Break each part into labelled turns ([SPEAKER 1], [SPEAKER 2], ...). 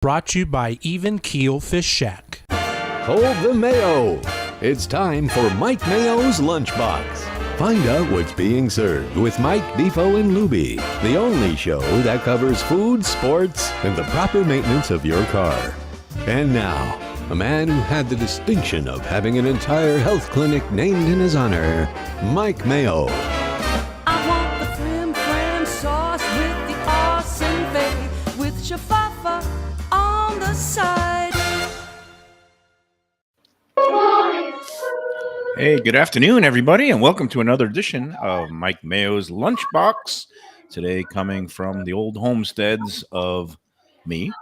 [SPEAKER 1] Brought to you by Even Keel Fish Shack.
[SPEAKER 2] Hold the Mayo. It's time for Mike Mayo's Lunchbox. Find out what's being served with Mike, Defo and Lubie, the only show that covers food, sports, and the proper maintenance of your car. And now, a man who had the distinction of having an entire health clinic named in his honor, Mike Mayo.
[SPEAKER 3] I want the flim flam sauce with the awesome fave with shafafa on the side.
[SPEAKER 4] Hey, good afternoon, everybody, and welcome to another edition of Mike Mayo's Lunchbox. Today, coming from the old homesteads of me,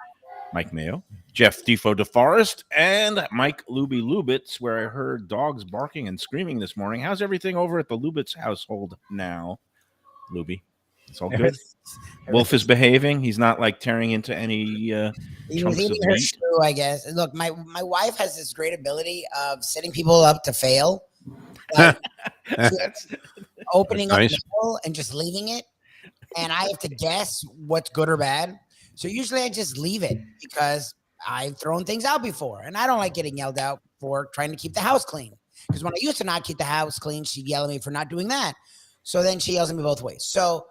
[SPEAKER 4] Mike Mayo, Jeff Defo DeForest, and Mike Lubie Lubitz, where I heard dogs barking and screaming this morning. How's everything over at the Lubitz household now, Lubie? It's all good. Wolf is behaving. He's not like tearing into any
[SPEAKER 5] He
[SPEAKER 4] chunks
[SPEAKER 5] was
[SPEAKER 4] of
[SPEAKER 5] eating her
[SPEAKER 4] meat.
[SPEAKER 5] shoe, I guess. Look, my wife has this great ability of setting people up to fail. Like, opening up
[SPEAKER 2] nice.
[SPEAKER 5] the middle and just leaving it. And I have to guess what's good or bad. So usually I just leave it because I've thrown things out before. And I don't like getting yelled out for trying to keep the house clean. Because when I used to not keep the house clean, she'd yell at me for not doing that. So then she yells at me both ways. So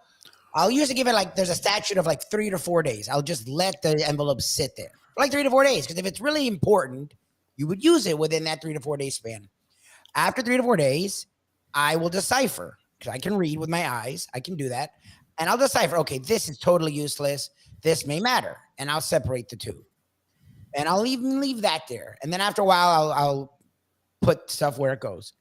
[SPEAKER 5] I'll usually give it there's a statute of 3 to 4 days. I'll just let the envelope sit there for 3 to 4 days. Because if it's really important, you would use it within that 3 to 4 day span. After 3 to 4 days, I will decipher because I can read with my eyes. I can do that. And I'll decipher, okay, this is totally useless. This may matter. And I'll separate the two. And I'll even leave that there. And then after a while, I'll put stuff where it goes.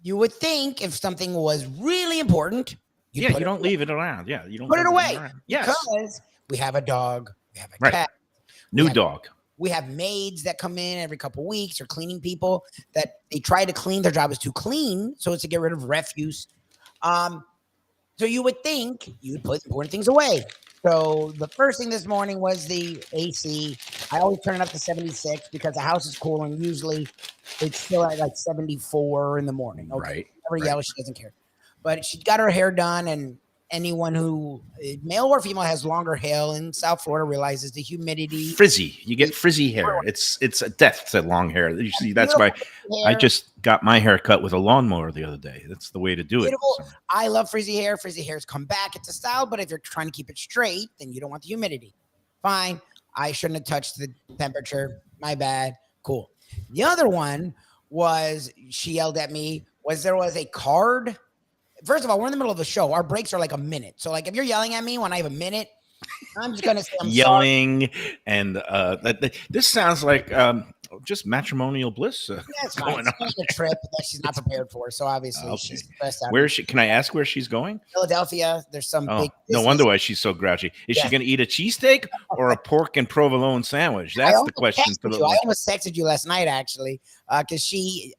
[SPEAKER 5] You would think if something was really important,
[SPEAKER 4] You don't leave it around. Yeah, you don't
[SPEAKER 5] put it away.
[SPEAKER 4] Yes,
[SPEAKER 5] Because we have a dog, we have a
[SPEAKER 4] right.
[SPEAKER 5] cat.
[SPEAKER 4] New
[SPEAKER 5] have-
[SPEAKER 4] dog.
[SPEAKER 5] We have maids that come in every couple of weeks or cleaning people that they try to clean. Their job is to clean. So it's to get rid of refuse. So you would think you would put important things away. So the first thing this morning was the AC. I always turn it up to 76 because the house is cool and usually it's still at 74 in the morning. Okay.
[SPEAKER 4] Right.
[SPEAKER 5] Yellow, she doesn't care. But she got her hair done, and anyone who, male or female, has longer hair in South Florida realizes the humidity.
[SPEAKER 4] Frizzy. You get frizzy hair. It's a death to long hair. You see, that's why I just got my hair cut with a lawnmower the other day. That's the way to do it. So.
[SPEAKER 5] I love frizzy hair. Frizzy hairs come back. It's a style, but if you're trying to keep it straight, then you don't want the humidity. Fine. I shouldn't have touched the temperature. My bad. Cool. The other one was, she yelled at me, there was a card. First of all, we're in the middle of the show. Our breaks are a minute. So if you're yelling at me when I have a minute, I'm just going to say I'm
[SPEAKER 4] yelling
[SPEAKER 5] sorry.
[SPEAKER 4] And this sounds like just matrimonial bliss
[SPEAKER 5] That's
[SPEAKER 4] going
[SPEAKER 5] fine.
[SPEAKER 4] on.
[SPEAKER 5] It's a trip that she's not prepared for. So obviously
[SPEAKER 4] Okay.
[SPEAKER 5] she's stressed out.
[SPEAKER 4] Where is she? Can I ask where she's going?
[SPEAKER 5] Philadelphia. There's some
[SPEAKER 4] Oh,
[SPEAKER 5] big
[SPEAKER 4] no wonder why she's so grouchy. Is she going to eat a cheesesteak or a pork and provolone sandwich? That's the question.
[SPEAKER 5] I almost texted you last night, actually, because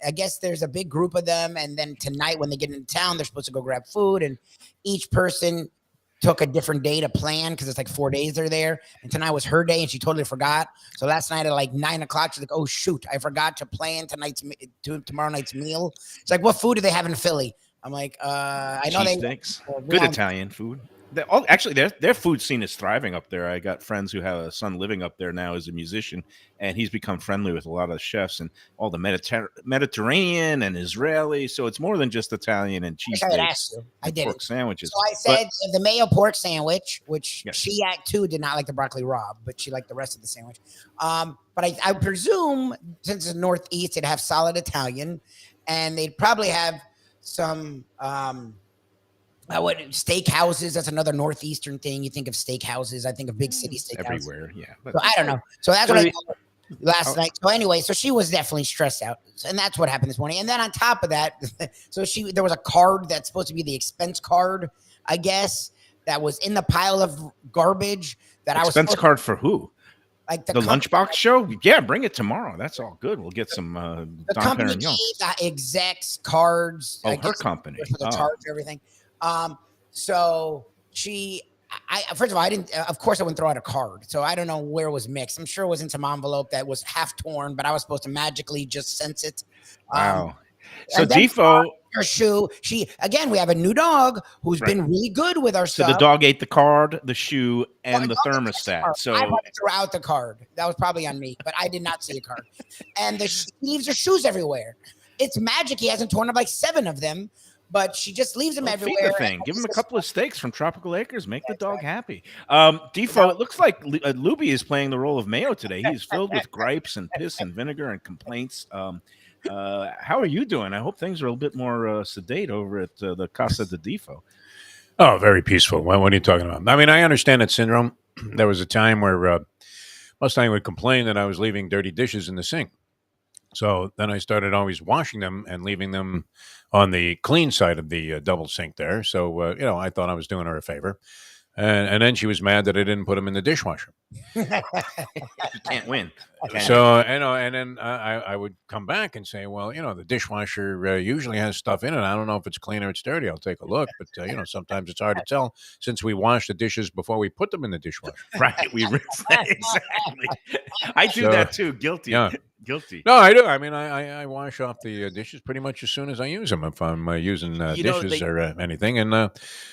[SPEAKER 5] I guess there's a big group of them. And then tonight when they get into town, they're supposed to go grab food. And each person took a different day to plan because it's 4 days they're there. And tonight was her day and she totally forgot. So last night at 9 o'clock, she's like, oh, shoot, I forgot to plan tomorrow night's meal. It's what food do they have in Philly? I'm like, I know
[SPEAKER 4] Cheesesteaks. Good Italian food. Actually, their food scene is thriving up there. I got friends who have a son living up there now as a musician, and he's become friendly with a lot of chefs and all the Mediterranean and Israeli. So it's more than just Italian and cheesesteaks.
[SPEAKER 5] I did
[SPEAKER 4] pork sandwiches.
[SPEAKER 5] So I said the mayo pork sandwich, which she too did not like the broccoli rabe, but she liked the rest of the sandwich. But I presume since it's Northeast, it'd have solid Italian, and they'd probably have some steak houses. That's another Northeastern thing. You think of steak houses, I think of big city steak
[SPEAKER 4] everywhere. Yeah.
[SPEAKER 5] So I don't know. So that's what I thought last night. So anyway, so she was definitely stressed out. And that's what happened this morning. And then on top of that, there was a card that's supposed to be the expense card, I guess, that was in the pile of garbage that
[SPEAKER 4] expense card for who?
[SPEAKER 5] The
[SPEAKER 4] Lunchbox show? Yeah, bring it tomorrow. That's all good. We'll get some
[SPEAKER 5] the company execs cards.
[SPEAKER 4] Oh, her company.
[SPEAKER 5] For the charge and everything. So first of all, of course I wouldn't throw out a card. So I don't know where it was mixed. I'm sure it was in some envelope that was half torn, but I was supposed to magically just sense it.
[SPEAKER 4] Wow. So Defo,
[SPEAKER 5] her shoe. We have a new dog who's
[SPEAKER 4] Right.
[SPEAKER 5] been really good with our
[SPEAKER 4] So
[SPEAKER 5] stuff.
[SPEAKER 4] the dog ate the card, the shoe, and the
[SPEAKER 5] Well, dog ate
[SPEAKER 4] thermostat.
[SPEAKER 5] card.
[SPEAKER 4] So
[SPEAKER 5] I probably threw out the card. That was probably on me, but I did not see a card. And she leaves her shoes everywhere. It's magic. He hasn't torn up like 7 of them, but she just leaves them
[SPEAKER 4] feed
[SPEAKER 5] everywhere.
[SPEAKER 4] the thing. Give him a
[SPEAKER 5] Just-
[SPEAKER 4] couple of steaks from Tropical Acres. Make the dog
[SPEAKER 5] right.
[SPEAKER 4] happy. Defo, it looks like Lubie is playing the role of Mayo today. He's filled with gripes and piss and vinegar and complaints. How are you doing? I hope things are a little bit more sedate over at the Casa de Defo.
[SPEAKER 6] Oh, very peaceful. What are you talking about? I mean, I understand that syndrome. There was a time where Mustang would complain that I was leaving dirty dishes in the sink. So then I started always washing them and leaving them on the clean side of the double sink there. So, I thought I was doing her a favor. And then she was mad that I didn't put them in the dishwasher.
[SPEAKER 4] You can't win.
[SPEAKER 6] So, and then I would come back and say, well, the dishwasher usually has stuff in it. I don't know if it's clean or it's dirty. I'll take a look. But, sometimes it's hard to tell since we wash the dishes before we put them in the dishwasher.
[SPEAKER 4] Right. We rinse exactly. I do that too. Guilty.
[SPEAKER 6] Yeah.
[SPEAKER 4] Guilty.
[SPEAKER 6] No, I do. I mean, I wash off the dishes pretty much as soon as I use them if I'm using dishes or anything. And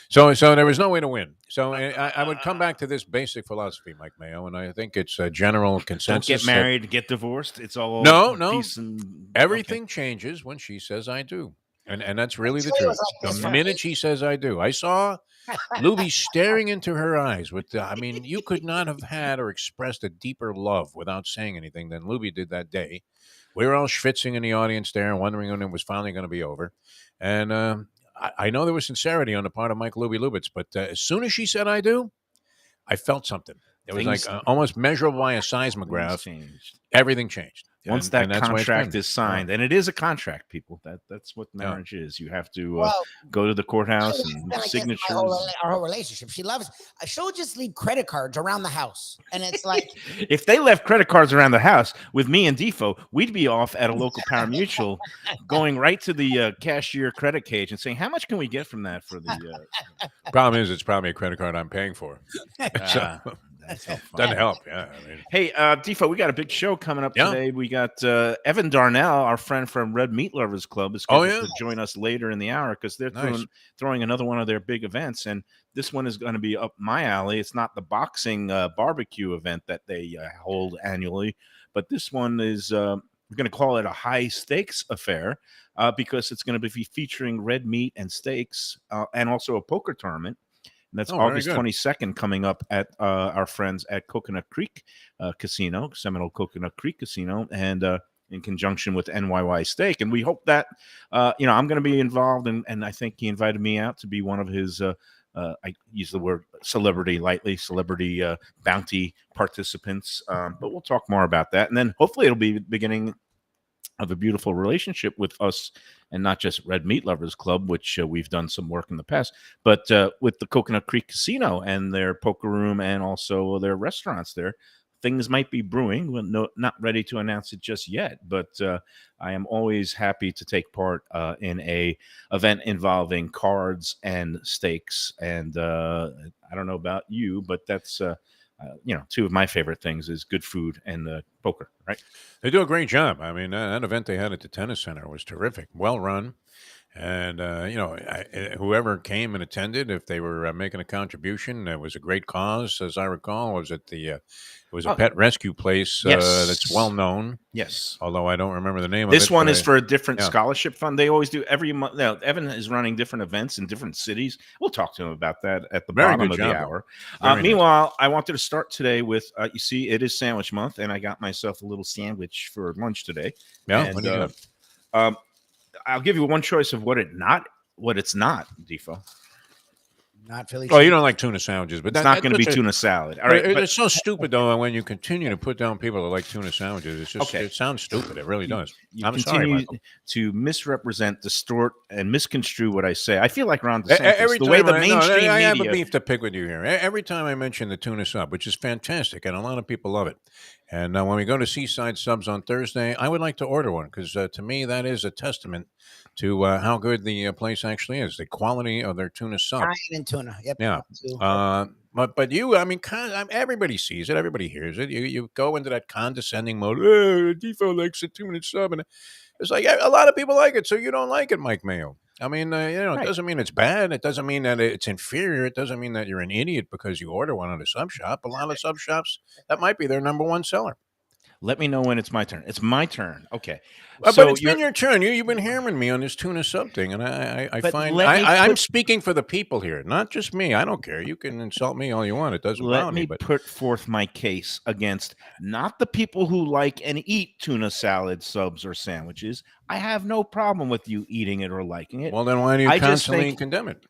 [SPEAKER 6] so there was no way to win. So I would come back to this basic philosophy, Mike Mayo, and I think it's a general consensus.
[SPEAKER 4] Don't get married, get divorced. It's all
[SPEAKER 6] No.
[SPEAKER 4] peace and
[SPEAKER 6] Everything changes when she says I do. And that's really the truth. The minute she says I do. I saw Lubie staring into her eyes with you could not have had or expressed a deeper love without saying anything than Lubie did that day. We were all schwitzing in the audience there, wondering when it was finally going to be over. And I know there was sincerity on the part of Mike Lubie-Lubitz, but as soon as she said I do, I felt something. It was like almost measurable by a seismograph. Everything changed.
[SPEAKER 4] Once that contract is signed, and it is a contract, people. That's what marriage is. You have to go to the courthouse and signatures.
[SPEAKER 5] Our whole relationship. She'll just leave credit cards around the house, and it's like
[SPEAKER 4] if they left credit cards around the house with me and Defo, we'd be off at a local parimutuel, going right to the cashier credit cage and saying, "How much can we get from that for the?"
[SPEAKER 6] Problem is, it's probably a credit card I'm paying for. Doesn't help. Yeah.
[SPEAKER 4] Hey, Defo, we got a big show coming up today. We got Evan Darnell, our friend from Red Meat Lovers Club, is scheduled to join us later in the hour because they're throwing another one of their big events, and this one is going to be up my alley. It's not the boxing barbecue event that they hold annually, but this one is we're going to call it a high stakes affair because it's going to be featuring red meat and steaks and also a poker tournament. And that's August 22nd coming up at our friends at Coconut Creek Casino, Seminole Coconut Creek Casino, and in conjunction with NYY Steak. And we hope that, I'm going to be involved, and I think he invited me out to be one of his, I use the word celebrity lightly, celebrity bounty participants. But we'll talk more about that. And then hopefully it'll be the beginning of a beautiful relationship with us, and not just Red Meat Lovers Club, which we've done some work in the past, but with the Coconut Creek Casino and their poker room and also their restaurants there. Things might be brewing. We're not ready to announce it just yet, but I am always happy to take part in a event involving cards and stakes. And I don't know about you, but that's two of my favorite things is good food and poker, right?
[SPEAKER 6] They do a great job. I mean, that event they had at the tennis center was terrific, well run. And, whoever came and attended, if they were making a contribution, it was a great cause, as I recall. Was it it was a pet rescue place that's well known.
[SPEAKER 4] Yes.
[SPEAKER 6] Although I don't remember the name of it.
[SPEAKER 4] This one is for a different scholarship fund. They always do every month. Now, Evan is running different events in different cities. We'll talk to him about that at the bottom of the hour. Meanwhile, I wanted to start today with, you see, it is sandwich month, and I got myself a little sandwich for lunch today.
[SPEAKER 6] Yeah.
[SPEAKER 4] And, I'll give you one choice of what it's not, Defo.
[SPEAKER 5] not Philly.
[SPEAKER 6] Oh, you don't like tuna sandwiches, but
[SPEAKER 4] it's not going to be tuna salad. All right,
[SPEAKER 6] it's so stupid though when you continue to put down people that like tuna sandwiches. It's just it sounds stupid. It really does.
[SPEAKER 4] I'm sorry, to misrepresent, distort, and misconstrue what I say. I feel like Ron DeSantis. The way the mainstream media.
[SPEAKER 6] I have a beef to pick with you here. Every time I mention the tuna sub, which is fantastic, and a lot of people love it. And when we go to Seaside Subs on Thursday, I would like to order one because to me that is a testament to how good the place actually is. The quality of their tuna sub.
[SPEAKER 5] Italian and tuna. Yep.
[SPEAKER 6] Yeah. But you, I mean, everybody sees it. Everybody hears it. You go into that condescending mode. Defo likes the tuna sub, and it's like a lot of people like it, so you don't like it, Mike Mayo. I mean, it doesn't mean it's bad. It doesn't mean that it's inferior. It doesn't mean that you're an idiot because you order one at a sub shop. A lot of sub shops, that might be their number one seller.
[SPEAKER 4] Let me know when it's my turn. It's my turn. Okay.
[SPEAKER 6] But it's been your turn. You've been hammering me on this tuna sub thing, and I'm speaking for the people here, not just me. I don't care. You can insult me all you want. It doesn't bother me.
[SPEAKER 4] Let me put forth my case against not the people who like and eat tuna salad, subs, or sandwiches. I have no problem with you eating it or liking it.
[SPEAKER 6] Well, then why do you constantly condemn it?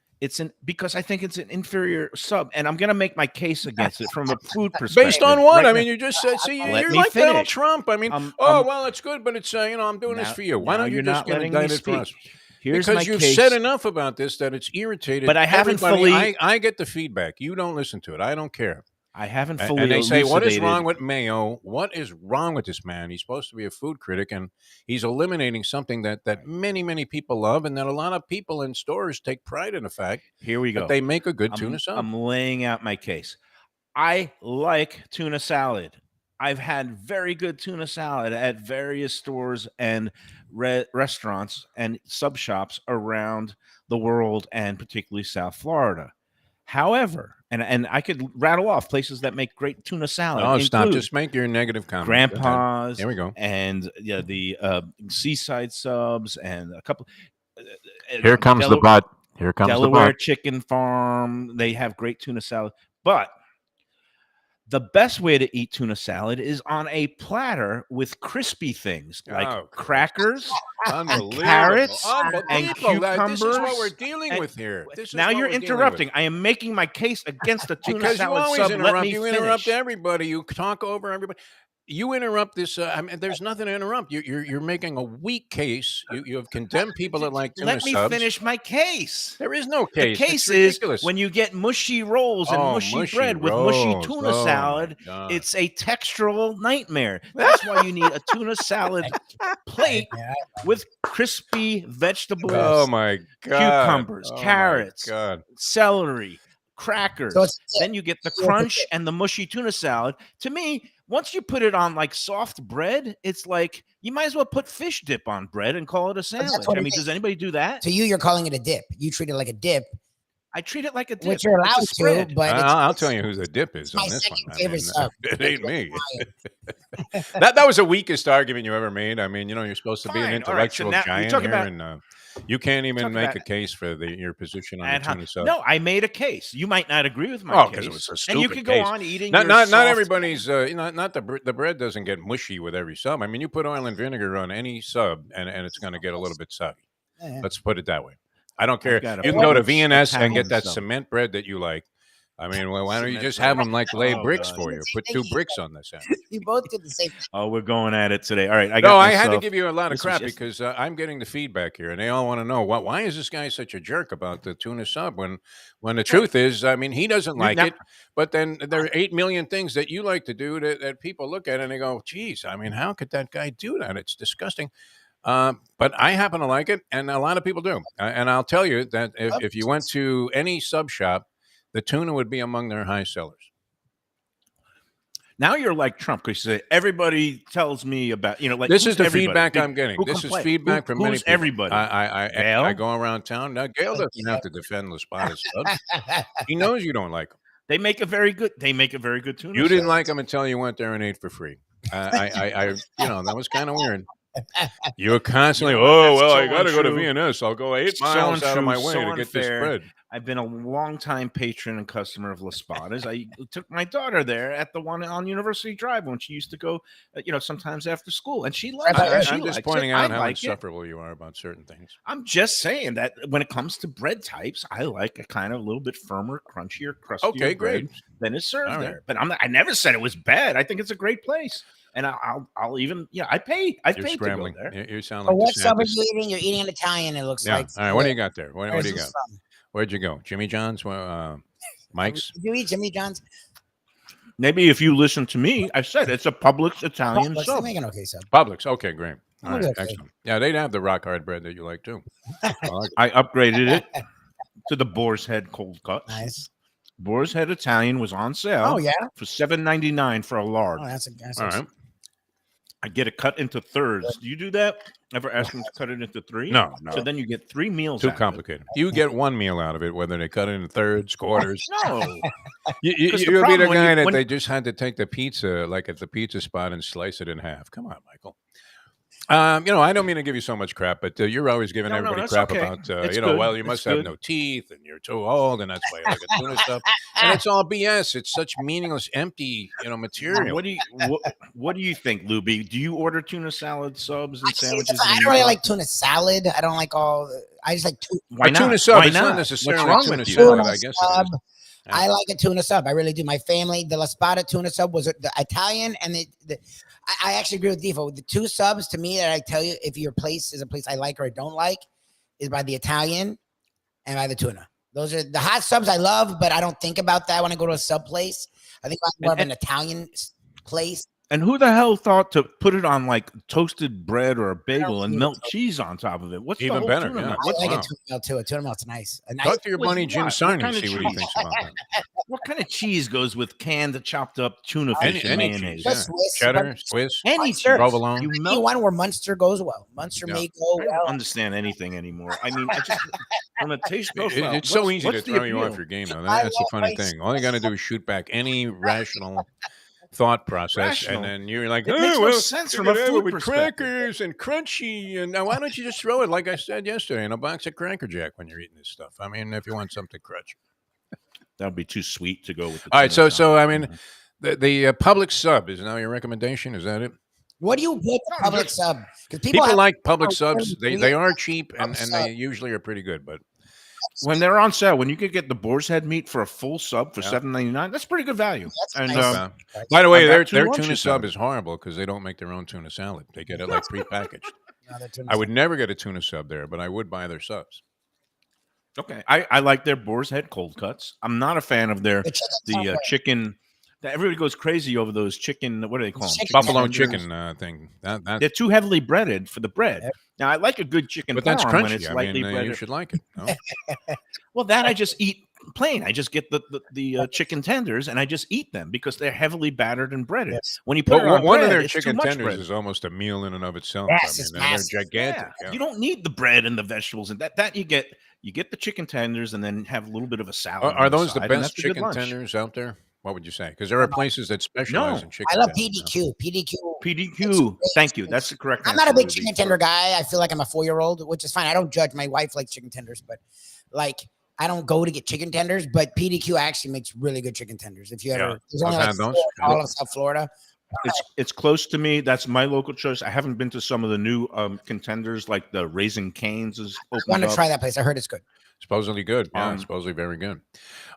[SPEAKER 4] Because I think it's an inferior sub, and I'm going to make my case against it from a food perspective.
[SPEAKER 6] Based on what? Right, I mean, you just said, see, you're like finish. Donald Trump. I mean, well, it's good, but it's I'm doing this for you. Why don't you just get indicted for us? Because you've said enough about this that it's irritated.
[SPEAKER 4] But I haven't fully.
[SPEAKER 6] I get the feedback. You don't listen to it. I don't care.
[SPEAKER 4] I haven't fully.
[SPEAKER 6] And they say, what is wrong with Mayo? What is wrong with this man? He's supposed to be a food critic, and he's eliminating something that many, many people love, and that a lot of people in stores take pride in the fact.
[SPEAKER 4] Here we go.
[SPEAKER 6] That they make a good tuna salad.
[SPEAKER 4] I'm laying out my case. I like tuna salad. I've had very good tuna salad at various stores and restaurants and sub shops around the world, and particularly South Florida. However, and I could rattle off places that make great tuna salad.
[SPEAKER 6] Oh, stop! Just make your negative comment.
[SPEAKER 4] Grandpa's.
[SPEAKER 6] There we go.
[SPEAKER 4] And the Seaside subs and a couple.
[SPEAKER 6] Here comes the butt. Here comes
[SPEAKER 4] Delaware
[SPEAKER 6] the butt.
[SPEAKER 4] Chicken Farm. They have great tuna salad, but the best way to eat tuna salad is on a platter with crispy things like crackers, carrots, and cucumbers.
[SPEAKER 6] This is what we're dealing with here.
[SPEAKER 4] Now you're interrupting. I am making my case against the tuna salad sub. Let me finish.
[SPEAKER 6] Interrupt everybody. You talk over everybody. You interrupt this. There's nothing to interrupt. You're making a weak case. You have condemned people that like tuna subs.
[SPEAKER 4] Let me finish my case.
[SPEAKER 6] There is no case.
[SPEAKER 4] The case is when you get mushy rolls and mushy bread with mushy tuna salad, it's a textural nightmare. That's why you need a tuna salad plate with crispy vegetables.
[SPEAKER 6] Oh my God!
[SPEAKER 4] Cucumbers, carrots, celery, crackers. Then you get the crunch and the mushy tuna salad. To me, once you put it on like soft bread, it's like you might as well put fish dip on bread and call it a sandwich. I mean, does anybody do that?
[SPEAKER 5] To you, you're calling it a dip. You treat it like a dip.
[SPEAKER 4] I treat it like a dip.
[SPEAKER 5] Which you're allowed to, but
[SPEAKER 6] I'll tell you who the dip is on this one.
[SPEAKER 5] Favorite sub.
[SPEAKER 6] It ain't me. that was the weakest argument you ever made. I mean, you're supposed to be an intellectual giant here, and you can't even make a case for your position on the tuna sub.
[SPEAKER 4] No, I made a case. You might not agree with my case.
[SPEAKER 6] Because it was a stupid
[SPEAKER 4] and you can go on eating.
[SPEAKER 6] Not everybody's. Not the bread doesn't get mushy with every sub. I mean, you put oil and vinegar on any sub, and it's going to get a little bit soggy. Let's put it that way. I don't care. You can go to V&S and get that cement bread that you like. I mean, why don't you just have them lay bricks for you? Put 2 bricks on the sandwich.
[SPEAKER 5] You both did the same.
[SPEAKER 4] Oh, we're going at it today. All right.
[SPEAKER 6] I had to give you a lot of crap because I'm getting the feedback here, and they all want to know why is this guy such a jerk about the tuna sub when the truth is, I mean, he doesn't like it, but then there are 8 million things that you like to do that people look at and they go, geez, I mean, how could that guy do that? It's disgusting. But I happen to like it, and a lot of people do. And I'll tell you that if you went to any sub shop, the tuna would be among their high sellers.
[SPEAKER 4] Now you're like Trump because you say everybody tells me about like
[SPEAKER 6] this is the feedback I'm getting. This is feedback from many people.
[SPEAKER 4] Everybody.
[SPEAKER 6] I go around town. Now Gail doesn't have to defend Laspadas subs. He knows you don't like them.
[SPEAKER 4] They make a very good tuna.
[SPEAKER 6] You didn't like them until you went there and ate for free. That was kind of weird. You're constantly, I got to go to V&S. I'll go 8 miles out of my way to get this bread.
[SPEAKER 4] I've been a long-time patron and customer of Laspadas. I took my daughter there at the one on University Drive when she used to go, sometimes after school, and she loves it.
[SPEAKER 6] I'm just pointing out how insufferable you are about certain things.
[SPEAKER 4] I'm just saying that when it comes to bread types, I like a kind of a little bit firmer, crunchier, crustier bread than is served there. But I never said it was bad. I think it's a great place. And I'll even, I paid to go there.
[SPEAKER 6] You sound like
[SPEAKER 5] what sub are you eating? You're eating an Italian, it looks like.
[SPEAKER 6] All right, what do you got there? What do you got? Where'd you go? Jimmy John's? Mike's?
[SPEAKER 5] Did you eat Jimmy John's?
[SPEAKER 4] Maybe if you listen to me, I said it's a Publix Italian sub.
[SPEAKER 5] Make an okay sub.
[SPEAKER 6] Publix, okay, great. All right, excellent. Yeah, they'd have the rock hard bread that you like too.
[SPEAKER 4] I upgraded it to the Boar's Head cold cut.
[SPEAKER 5] Nice.
[SPEAKER 4] Boar's Head Italian was on sale.
[SPEAKER 5] Oh yeah,
[SPEAKER 4] for $7.99 for a large.
[SPEAKER 5] Oh, that's
[SPEAKER 6] all right.
[SPEAKER 4] I get it cut into thirds. Do you do that? Ever ask them to cut it into 3?
[SPEAKER 6] No.
[SPEAKER 4] So then you get 3 meals.
[SPEAKER 6] Too complicated. You get one meal out of it, whether they cut it into thirds, quarters.
[SPEAKER 4] No.
[SPEAKER 6] You'll be the guy that they just had to take the pizza, like at the pizza spot, and slice it in half. Come on, Michael. I don't mean to give you so much crap, but you're always giving everybody crap about, well, you must have no teeth and you're too old and that's why you like a tuna stuff. And it's all BS. It's such meaningless, empty, material.
[SPEAKER 4] What do you think, Lubie? Do you order tuna salad subs and sandwiches?
[SPEAKER 5] I don't really like tuna salad. I don't like I just like tuna.
[SPEAKER 4] Why not?
[SPEAKER 6] Tuna sub.
[SPEAKER 4] Why
[SPEAKER 6] It's not
[SPEAKER 4] not
[SPEAKER 6] necessarily
[SPEAKER 4] What's wrong
[SPEAKER 6] tuna
[SPEAKER 4] with you?
[SPEAKER 6] salad, I guess. It is.
[SPEAKER 5] I like a tuna sub. I really do. My family, the La Spada tuna sub was the Italian, and I actually agree with Defo. The 2 subs to me that I tell you, if your place is a place I like or I don't like, is by the Italian and by the tuna. Those are the hot subs I love, but I don't think about that when I go to a sub place. I think I'm more of an Italian place.
[SPEAKER 4] And who the hell thought to put it on like toasted bread or a bagel and melt cheese on top of it? What's
[SPEAKER 6] even
[SPEAKER 4] the
[SPEAKER 6] better?
[SPEAKER 4] Tuna
[SPEAKER 6] Yeah.
[SPEAKER 4] melt?
[SPEAKER 5] I like
[SPEAKER 6] wow.
[SPEAKER 5] a tuna melt too. A tuna melt's nice.
[SPEAKER 6] Talk to your buddy Jim
[SPEAKER 4] what?
[SPEAKER 6] Sarney
[SPEAKER 4] What
[SPEAKER 6] and
[SPEAKER 4] kind of
[SPEAKER 6] see what he
[SPEAKER 4] cheese?
[SPEAKER 6] thinks about that.
[SPEAKER 4] What kind of cheese goes with canned chopped up tuna fish and
[SPEAKER 6] Any
[SPEAKER 4] mayonnaise?
[SPEAKER 6] cheese,
[SPEAKER 5] But
[SPEAKER 6] yeah.
[SPEAKER 5] Swiss,
[SPEAKER 6] Cheddar,
[SPEAKER 5] but-
[SPEAKER 6] Swiss,
[SPEAKER 4] Any cheese.
[SPEAKER 6] provolone.
[SPEAKER 4] You
[SPEAKER 5] Any
[SPEAKER 4] melt.
[SPEAKER 5] one where Munster goes well. Munster
[SPEAKER 6] Yeah.
[SPEAKER 5] may go
[SPEAKER 4] I
[SPEAKER 5] well.
[SPEAKER 4] don't understand anything anymore. I mean, I just from a taste profile.
[SPEAKER 6] It's so
[SPEAKER 4] what's-
[SPEAKER 6] easy to
[SPEAKER 4] what's the
[SPEAKER 6] throw you
[SPEAKER 4] appeal?
[SPEAKER 6] off your game, though.
[SPEAKER 5] I
[SPEAKER 6] That's the
[SPEAKER 5] love
[SPEAKER 6] funny
[SPEAKER 5] ice
[SPEAKER 6] thing. All you got to do is shoot back any rational thought process,
[SPEAKER 4] Rational.
[SPEAKER 6] and then you're like,
[SPEAKER 4] It makes no
[SPEAKER 6] well,
[SPEAKER 4] sense
[SPEAKER 6] you
[SPEAKER 4] from
[SPEAKER 6] could
[SPEAKER 4] a
[SPEAKER 6] have it
[SPEAKER 4] food
[SPEAKER 6] with
[SPEAKER 4] perspective.
[SPEAKER 6] crackers and crunchy, and now why don't you just throw it like I said yesterday in a box of Cracker Jack when you're eating this stuff? I mean, if you want something crunchy.
[SPEAKER 4] That would be too sweet to go with. The
[SPEAKER 6] All right,
[SPEAKER 4] tuna
[SPEAKER 6] so
[SPEAKER 4] salad.
[SPEAKER 6] I mean, the public sub is now your recommendation. Is that it?
[SPEAKER 5] What do you get the public sub? Because
[SPEAKER 6] People like public
[SPEAKER 5] Oh,
[SPEAKER 6] subs. They
[SPEAKER 5] yeah.
[SPEAKER 6] are cheap and
[SPEAKER 5] Sub.
[SPEAKER 6] they usually are pretty good. But
[SPEAKER 4] when they're on sale, when you could get the boar's head meat for a full sub for
[SPEAKER 6] Yeah.
[SPEAKER 4] $7.99, that's pretty good value.
[SPEAKER 5] That's
[SPEAKER 4] And
[SPEAKER 5] nice.
[SPEAKER 6] by the way,
[SPEAKER 4] I got
[SPEAKER 6] their
[SPEAKER 4] 2
[SPEAKER 6] tuna
[SPEAKER 4] lunches
[SPEAKER 6] sub
[SPEAKER 4] out of
[SPEAKER 6] is horrible because they don't make their own tuna salad. They get it like prepackaged.
[SPEAKER 5] No, they're tuna
[SPEAKER 6] I would
[SPEAKER 5] sub.
[SPEAKER 6] never get a tuna sub there, but I would buy their subs.
[SPEAKER 4] okay, I like their boar's head cold cuts. I'm not a fan of their
[SPEAKER 5] The chicken's not
[SPEAKER 4] the
[SPEAKER 5] great.
[SPEAKER 4] chicken. Everybody goes crazy over those chicken. What do they call them?
[SPEAKER 5] Chicken
[SPEAKER 6] Buffalo
[SPEAKER 4] tenders.
[SPEAKER 6] chicken thing. That,
[SPEAKER 4] They're too heavily breaded for the bread.
[SPEAKER 5] Yep.
[SPEAKER 4] Now I like a good chicken
[SPEAKER 6] but that's
[SPEAKER 4] parm when
[SPEAKER 6] crunchy.
[SPEAKER 4] it's
[SPEAKER 6] I
[SPEAKER 4] lightly
[SPEAKER 6] mean, you
[SPEAKER 4] breaded.
[SPEAKER 6] should like it. No?
[SPEAKER 4] Well, that I just eat plain. I just get the chicken tenders and I just eat them because they're heavily battered and breaded.
[SPEAKER 5] Yes.
[SPEAKER 4] When you put
[SPEAKER 6] But
[SPEAKER 4] it on
[SPEAKER 6] one
[SPEAKER 4] bread,
[SPEAKER 6] of their
[SPEAKER 4] it's too
[SPEAKER 6] chicken
[SPEAKER 4] much
[SPEAKER 6] tenders
[SPEAKER 4] bread.
[SPEAKER 6] is almost a meal in and of itself.
[SPEAKER 5] Yes,
[SPEAKER 6] I
[SPEAKER 5] it's
[SPEAKER 6] mean, they're
[SPEAKER 5] massive.
[SPEAKER 6] gigantic.
[SPEAKER 4] Yeah.
[SPEAKER 6] Yeah.
[SPEAKER 4] You don't need the bread and the vegetables and that you get the chicken tenders and then have a little bit of a salad.
[SPEAKER 6] Are
[SPEAKER 4] on
[SPEAKER 6] those the
[SPEAKER 4] side, and
[SPEAKER 6] best
[SPEAKER 4] that's a good
[SPEAKER 6] chicken
[SPEAKER 4] lunch.
[SPEAKER 6] tenders out there? What would you say? Because there are places that specialize
[SPEAKER 4] No.
[SPEAKER 6] in chicken.
[SPEAKER 5] I love
[SPEAKER 6] tenders,
[SPEAKER 5] PDQ. PDQ.
[SPEAKER 4] PDQ. Thank you. That's the correct.
[SPEAKER 5] I'm not a
[SPEAKER 4] answer,
[SPEAKER 5] big
[SPEAKER 4] Ruby.
[SPEAKER 5] chicken tender guy. I feel like I'm a 4-year-old, which is fine. I don't judge. My wife likes chicken tenders, but like I don't go to get chicken tenders. But PDQ actually makes really good chicken tenders. If you ever,
[SPEAKER 6] Yeah.
[SPEAKER 5] there's only
[SPEAKER 6] I've
[SPEAKER 5] like
[SPEAKER 6] had those.
[SPEAKER 5] 4 in all
[SPEAKER 6] Yeah.
[SPEAKER 5] of South Florida.
[SPEAKER 4] It's close to me. That's my local choice. I haven't been to some of the new contenders like the Raising Cane's is
[SPEAKER 5] I
[SPEAKER 4] opened
[SPEAKER 5] want to
[SPEAKER 4] up.
[SPEAKER 5] try that place. I heard it's good.
[SPEAKER 6] Supposedly good. Yeah, supposedly very good.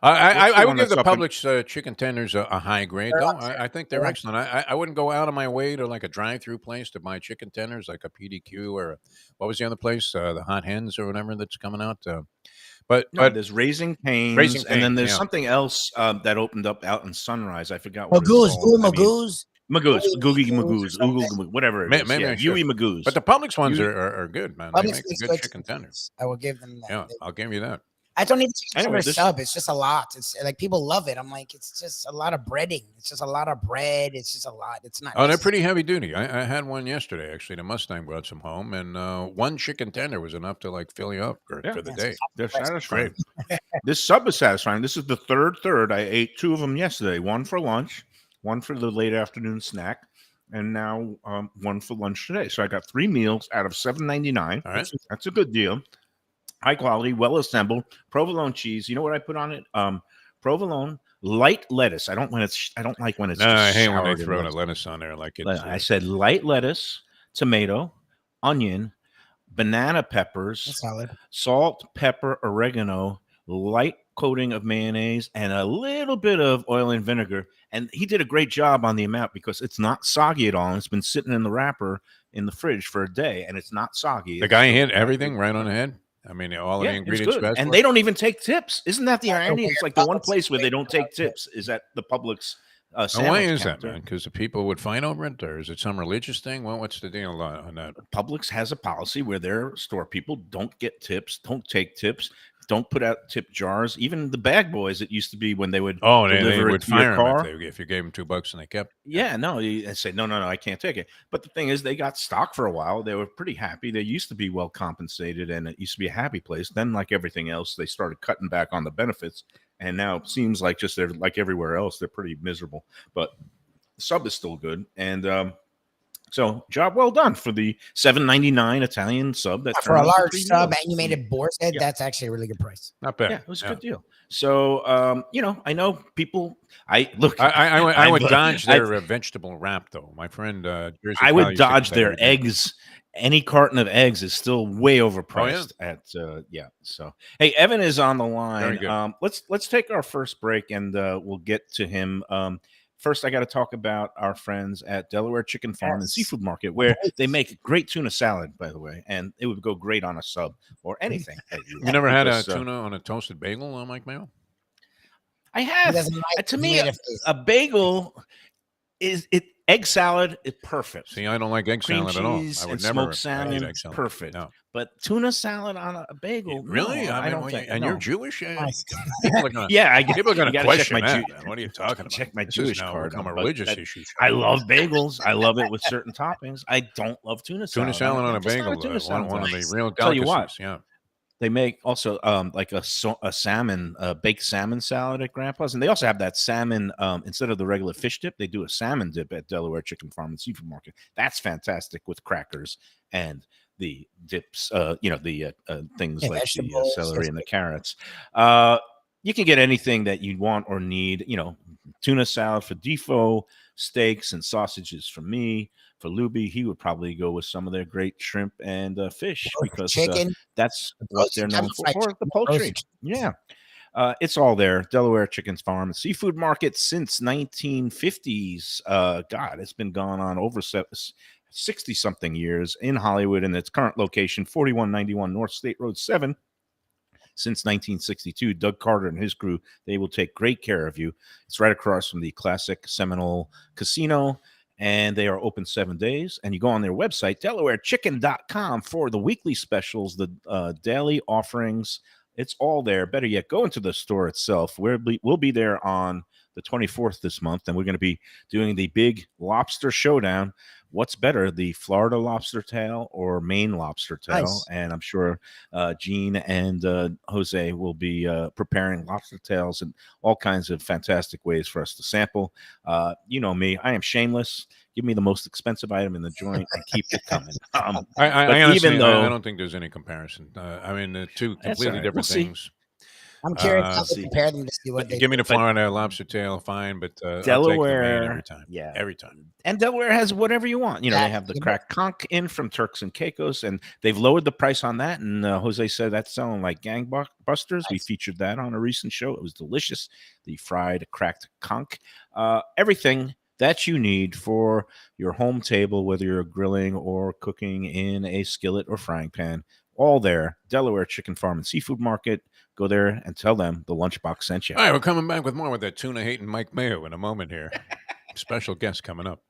[SPEAKER 6] I
[SPEAKER 4] what's the
[SPEAKER 6] would
[SPEAKER 4] one
[SPEAKER 6] give
[SPEAKER 4] that's
[SPEAKER 6] the
[SPEAKER 4] up in-
[SPEAKER 6] Publix chicken tenders a high grade, though. I think they're
[SPEAKER 5] They're
[SPEAKER 6] excellent. I wouldn't go out of my way to like a drive-through place to buy chicken tenders like a PDQ or what was the other place? The Hot Hens or whatever that's coming out. But
[SPEAKER 4] There's Raising Cane's,
[SPEAKER 6] Raising
[SPEAKER 4] and then
[SPEAKER 6] Cane's,
[SPEAKER 4] there's
[SPEAKER 6] yeah.
[SPEAKER 4] something else that opened up out in Sunrise. I forgot what
[SPEAKER 5] Magoo's,
[SPEAKER 4] it's called.
[SPEAKER 5] ooh, Magoo's.
[SPEAKER 4] Magoo's, Googie
[SPEAKER 5] Magoo's
[SPEAKER 4] Magoo's,
[SPEAKER 5] or
[SPEAKER 4] Oogle
[SPEAKER 5] something.
[SPEAKER 4] Magoo, whatever it
[SPEAKER 6] May-
[SPEAKER 4] is.
[SPEAKER 6] maybe I
[SPEAKER 4] Yeah,
[SPEAKER 6] should.
[SPEAKER 4] Huey Magoo's.
[SPEAKER 6] but the Publix ones
[SPEAKER 4] You-
[SPEAKER 6] are good, man. They
[SPEAKER 5] Publix
[SPEAKER 6] make
[SPEAKER 5] makes
[SPEAKER 6] a good chicken tender.
[SPEAKER 5] I will give them that.
[SPEAKER 6] Yeah, I'll give you that.
[SPEAKER 5] I don't need the chicken
[SPEAKER 4] Anyway,
[SPEAKER 5] tender
[SPEAKER 4] this-
[SPEAKER 5] sub. It's just a lot. It's like people love it. I'm like, it's just a lot of breading. It's just a lot of bread. It's just a lot. It's not.
[SPEAKER 6] Oh, they're pretty heavy duty. I had one yesterday, actually. The Mustang brought some home, and one chicken tender was enough to like fill you up for
[SPEAKER 4] Yeah.
[SPEAKER 6] the day.
[SPEAKER 4] They're satisfying. This sub is satisfying. This is the third. I ate 2 of them yesterday. One for lunch, one for the late afternoon snack, and now one for lunch today. So I got 3 meals out of $7.99.
[SPEAKER 6] All right.
[SPEAKER 4] That's a good deal. High quality, well assembled. Provolone cheese. You know what I put on it? Provolone light lettuce. I don't like when it's.
[SPEAKER 6] No, I
[SPEAKER 4] just
[SPEAKER 6] hate when
[SPEAKER 4] soured
[SPEAKER 6] they
[SPEAKER 4] in
[SPEAKER 6] throw the
[SPEAKER 4] lettuce.
[SPEAKER 6] lettuce on there like it's.
[SPEAKER 4] I said light lettuce, tomato, onion, banana peppers,
[SPEAKER 5] That's solid.
[SPEAKER 4] salt, pepper, oregano, light coating of mayonnaise, and a little bit of oil and vinegar. And he did a great job on the amount because it's not soggy at all. And it's been sitting in the wrapper in the fridge for a day, and it's not soggy.
[SPEAKER 6] the guy hit everything right on the head. I mean, all of the
[SPEAKER 4] it's
[SPEAKER 6] ingredients.
[SPEAKER 4] good.
[SPEAKER 6] best
[SPEAKER 4] And
[SPEAKER 6] for
[SPEAKER 4] they
[SPEAKER 6] it?
[SPEAKER 4] don't even take tips. Isn't that the irony? It's like the one
[SPEAKER 5] Publix
[SPEAKER 4] place where they
[SPEAKER 5] is
[SPEAKER 4] don't take tips is at the Publix
[SPEAKER 6] Now,
[SPEAKER 4] sandwich
[SPEAKER 6] why is that,
[SPEAKER 4] counter.
[SPEAKER 6] man? Because the people would fight over it, or is it some religious thing? Well, what's the deal on that?
[SPEAKER 4] Publix has a policy where their store people don't get tips, don't take tips. Don't put out tip jars. Even the bag boys, it used to be when they would
[SPEAKER 6] They
[SPEAKER 4] deliver it
[SPEAKER 6] would
[SPEAKER 4] to your
[SPEAKER 6] fire
[SPEAKER 4] car.
[SPEAKER 6] them if you gave them $2 and they kept.
[SPEAKER 4] Yeah, no, and say no, I can't take it. But the thing is, they got stock for a while. They were pretty happy. They used to be well compensated, and it used to be a happy place. Then, like everything else, they started cutting back on the benefits, and now it seems like just they're like everywhere else. They're pretty miserable. But the sub is still good, and so job well done for the $7.99 Italian sub. That
[SPEAKER 5] For a
[SPEAKER 4] turned into
[SPEAKER 5] large
[SPEAKER 4] 3
[SPEAKER 5] sub
[SPEAKER 4] meals.
[SPEAKER 5] and you made it boar's head,
[SPEAKER 4] Yeah.
[SPEAKER 5] that's actually a really good price.
[SPEAKER 6] Not bad.
[SPEAKER 4] Yeah, it was a good deal. So, I know people. I
[SPEAKER 6] would dodge their vegetable wrap, though. My friend, Jersey
[SPEAKER 4] I
[SPEAKER 6] Kyle
[SPEAKER 4] would
[SPEAKER 6] used to
[SPEAKER 4] dodge
[SPEAKER 6] get that
[SPEAKER 4] their
[SPEAKER 6] every day.
[SPEAKER 4] eggs. Any carton of eggs is still way overpriced. So hey, Evan is on the line.
[SPEAKER 6] Very good.
[SPEAKER 4] Let's take our first break, and we'll get to him. First, I got to talk about our friends at Delaware Chicken Farm and Seafood Market, where they make great tuna salad, by the way, and it would go great on a sub or anything.
[SPEAKER 6] You never had a tuna on a toasted bagel, Mike Mayo?
[SPEAKER 4] I
[SPEAKER 5] He
[SPEAKER 4] have.
[SPEAKER 5] doesn't like
[SPEAKER 4] To
[SPEAKER 5] he
[SPEAKER 4] me,
[SPEAKER 5] made a face.
[SPEAKER 4] a bagel is it. Egg salad is perfect.
[SPEAKER 6] See, I don't like egg
[SPEAKER 4] Cream
[SPEAKER 6] salad at all.
[SPEAKER 4] cheese
[SPEAKER 6] I would
[SPEAKER 4] and
[SPEAKER 6] never
[SPEAKER 4] smoked
[SPEAKER 6] eat
[SPEAKER 4] salmon,
[SPEAKER 6] egg salad.
[SPEAKER 4] perfect.
[SPEAKER 6] No.
[SPEAKER 4] But tuna salad on a bagel,
[SPEAKER 6] Really?
[SPEAKER 4] No, I don't
[SPEAKER 6] well,
[SPEAKER 4] think.
[SPEAKER 6] and
[SPEAKER 4] no.
[SPEAKER 6] you're Jewish?
[SPEAKER 5] Nice.
[SPEAKER 6] People are gonna,
[SPEAKER 4] Yeah,
[SPEAKER 6] people are going
[SPEAKER 4] you
[SPEAKER 6] to
[SPEAKER 4] gotta check
[SPEAKER 6] question
[SPEAKER 4] my
[SPEAKER 6] that.
[SPEAKER 4] Jew-
[SPEAKER 6] Man. What are you talking about?
[SPEAKER 4] Check my
[SPEAKER 6] This
[SPEAKER 4] Jewish
[SPEAKER 6] has now
[SPEAKER 4] card.
[SPEAKER 6] become a
[SPEAKER 4] but
[SPEAKER 6] religious
[SPEAKER 4] that-
[SPEAKER 6] issue.
[SPEAKER 4] I love bagels. I love it with certain toppings. I don't love tuna salad.
[SPEAKER 6] Tuna salad on a
[SPEAKER 4] Just not
[SPEAKER 6] bagel,
[SPEAKER 4] tuna salad
[SPEAKER 6] one of
[SPEAKER 4] guy.
[SPEAKER 6] the real
[SPEAKER 4] Tell you
[SPEAKER 6] delicacies.
[SPEAKER 4] what.
[SPEAKER 6] Yeah.
[SPEAKER 4] They make also like a salmon, baked salmon salad at Grandpa's, and they also have that salmon instead of the regular fish dip. They do a salmon dip at Delaware Chicken Farm and Seafood Market. That's fantastic with crackers and the dips. The things like the celery and the carrots. You can get anything that you want or need. Tuna salad for Defo, steaks and sausages for me. For Lubie, he would probably go with some of their great shrimp and fish because
[SPEAKER 5] Chicken.
[SPEAKER 4] that's what they're known for. The poultry.
[SPEAKER 5] Roasted.
[SPEAKER 4] Yeah. It's all there. Delaware Chicken Farm and Seafood Market since 1950s. God, it's been gone on over 60-something years in Hollywood, and its current location, 4191 North State Road 7. Since 1962, Doug Carter and his crew, they will take great care of you. It's right across from the classic Seminole Casino, and they are open 7 days. And you go on their website, DelawareChicken.com, for the weekly specials, the daily offerings. It's all there. Better yet, go into the store itself. We'll be there on the 24th this month, and we're going to be doing the big lobster showdown. What's better, the Florida lobster tail or Maine lobster tail?
[SPEAKER 5] Nice.
[SPEAKER 4] And I'm sure Gene and Jose will be preparing lobster tails in all kinds of fantastic ways for us to sample. You know me, I am shameless. Give me the most expensive item in the joint and keep it coming.
[SPEAKER 6] I honestly,
[SPEAKER 4] even though
[SPEAKER 6] I don't think there's any comparison. I mean, they're two completely
[SPEAKER 4] all right.
[SPEAKER 6] different
[SPEAKER 4] We'll see.
[SPEAKER 6] things.
[SPEAKER 5] I'm curious how
[SPEAKER 4] see.
[SPEAKER 5] to compare them to see what they
[SPEAKER 6] Give me
[SPEAKER 5] do.
[SPEAKER 6] the Florida lobster tail, fine, but I'll take the
[SPEAKER 4] Delaware,
[SPEAKER 6] Maine every time.
[SPEAKER 4] yeah.
[SPEAKER 6] Every time.
[SPEAKER 4] And Delaware has whatever you want. They
[SPEAKER 5] Yeah.
[SPEAKER 4] have the cracked conch in from Turks and Caicos, and they've lowered the price on that. And Jose said that's selling like gangbusters. We featured that on a recent show. It was delicious. The fried cracked conch. Everything that you need for your home table, whether you're grilling or cooking in a skillet or frying pan, all there. Delaware Chicken Farm and Seafood Market. Go there and tell them the Lunchbox sent you.
[SPEAKER 6] All right, we're coming back with more with that tuna hating Mike Mayo in a moment here. Special guest coming up.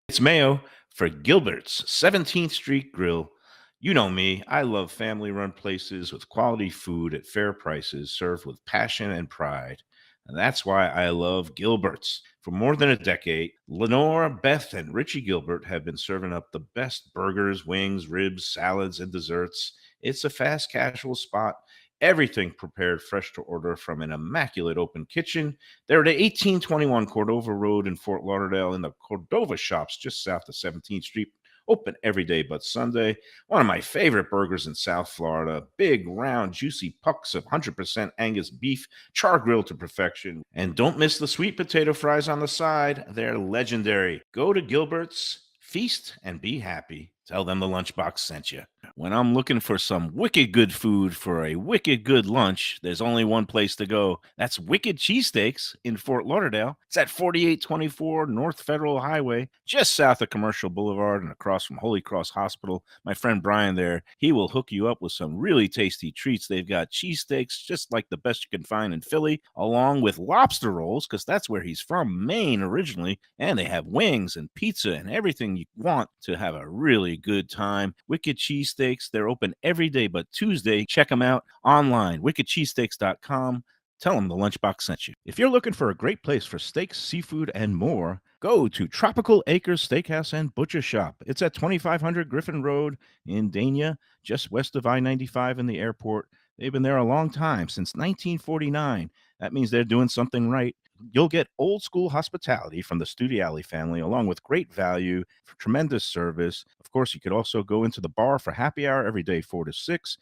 [SPEAKER 4] It's Mayo for Gilbert's 17th Street Grill. You know me. I love family-run places with quality food at fair prices, served with passion and pride. And that's why I love Gilbert's. For more than a decade, Lenore, Beth, and Richie Gilbert have been serving up the best burgers, wings, ribs, salads, and desserts. It's a fast casual spot. Everything prepared fresh to order from an immaculate open kitchen. They're at 1821 Cordova Road in Fort Lauderdale in the Cordova Shops just south of 17th Street. Open every day but Sunday. One of my favorite burgers in South Florida. Big, round, juicy pucks of 100% Angus beef, char grilled to perfection. And don't miss the sweet potato fries on the side. They're legendary. Go to Gilbert's, feast, and be happy. Tell them the Lunchbox sent you. When I'm looking for some wicked good food for a wicked good lunch, there's only one place to go. That's Wicked Cheesesteaks in Fort Lauderdale. It's at 4824 North Federal Highway, just south of Commercial Boulevard and across from Holy Cross Hospital. My friend Brian there, he will hook you up with some really tasty treats. They've got cheesesteaks just like the best you can find in Philly, along with lobster rolls, because that's where he's from, Maine originally. And they have wings and pizza and everything you want to have a really good time. Wicked Cheesesteaks Cheesesteaks. They're open every day but Tuesday. Check them out online, wickedcheesesteaks.com. Tell them the Lunchbox sent you. If you're looking for a great place for steaks, seafood, and more, go to Tropical Acres Steakhouse and Butcher Shop. It's at 2500 Griffin Road in Dania, just west of I-95 in the airport. They've been there a long time, since 1949. That means they're doing something right. You'll get old school hospitality from the Studiali family, along with great value, tremendous service. Of course, you could also go into the bar for happy hour every day, 4 to 6.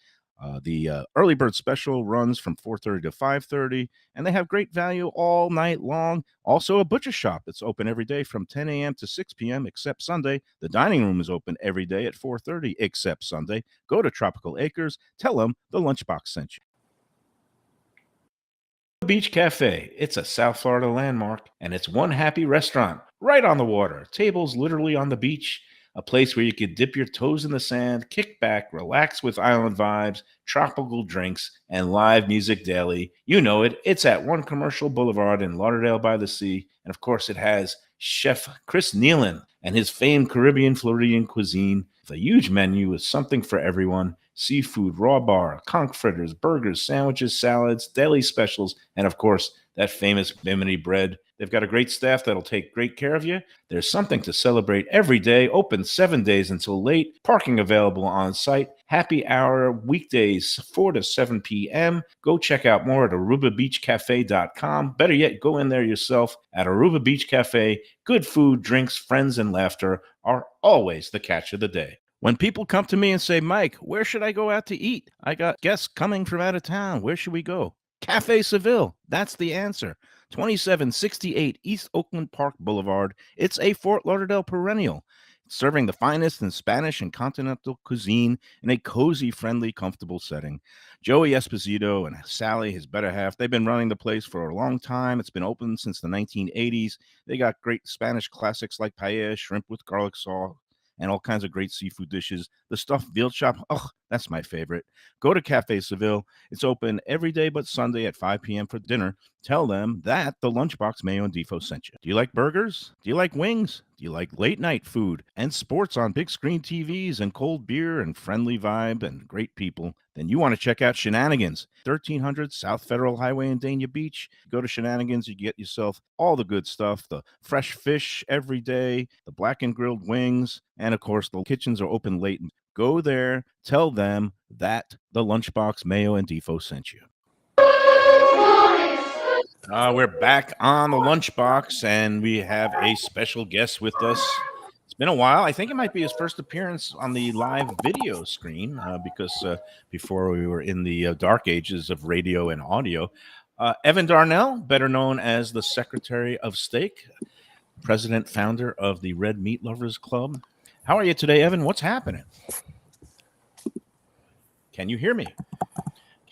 [SPEAKER 4] The early bird special runs from 4:30 to 5:30, and they have great value all night long. Also, a butcher shop that's open every day from 10 a.m. to 6 p.m. except Sunday. The dining room is open every day at 4:30 except Sunday. Go to Tropical Acres. Tell them the Lunchbox sent you. Beach Cafe. It's a South Florida landmark, and it's one happy restaurant right on the water. Tables literally on the beach. A place where you could dip your toes in the sand, kick back, relax with island vibes, tropical drinks, and live music daily. You know it. It's at One Commercial Boulevard in Lauderdale by the Sea. And of course, it has Chef Chris Nealon and his famed Caribbean Floridian cuisine. With a huge menu with something for everyone. Seafood, raw bar, conch fritters, burgers, sandwiches, salads, deli specials, and of course, that famous Bimini bread. They've got a great staff that'll take great care of you. There's something to celebrate every day. Open 7 days until late. Parking available on site. Happy hour weekdays 4 to 7 p.m. Go check out more at arubabeachcafe.com. Better yet, go in there yourself at Aruba Beach Cafe. Good food, drinks, friends, and laughter are always the catch of the day. When people come to me and say, Mike, where should I go out to eat? I got guests coming from out of town. Where should we go? Cafe Seville. That's the answer. 2768 East Oakland Park Boulevard. It's a Fort Lauderdale perennial, serving the finest in Spanish and continental cuisine in a cozy, friendly, comfortable setting. Joey Esposito and Sally, his better half, they've been running the place for a long time. It's been open since the 1980s. They got great Spanish classics like paella, shrimp with garlic sauce, and all kinds of great seafood dishes. The stuffed veal chop, that's my favorite. Go to Cafe Seville. It's open every day but Sunday at 5 p.m. for dinner. Tell them that the Lunchbox Mayo and Defo sent you. Do you like burgers? Do you like wings? Do you like late night food and sports on big screen TVs and cold beer and friendly vibe and great people? Then you want to check out Shenanigans, 1300 South Federal Highway in Dania Beach. Go to Shenanigans, you get yourself all the good stuff, the fresh fish every day, the black and grilled wings, and of course the kitchens are open late. Go there, tell them that the Lunchbox Mayo and Defo sent you. We're back on the Lunchbox, and we have a special guest with us. It's been a while. I think it might be his first appearance on the live video screen because before we were in the dark ages of radio and audio. Evan Darnell, better known as the Secretary of Steak, president, founder of the Red Meat Lovers Club. How are you today, Evan? What's happening? Can you hear me?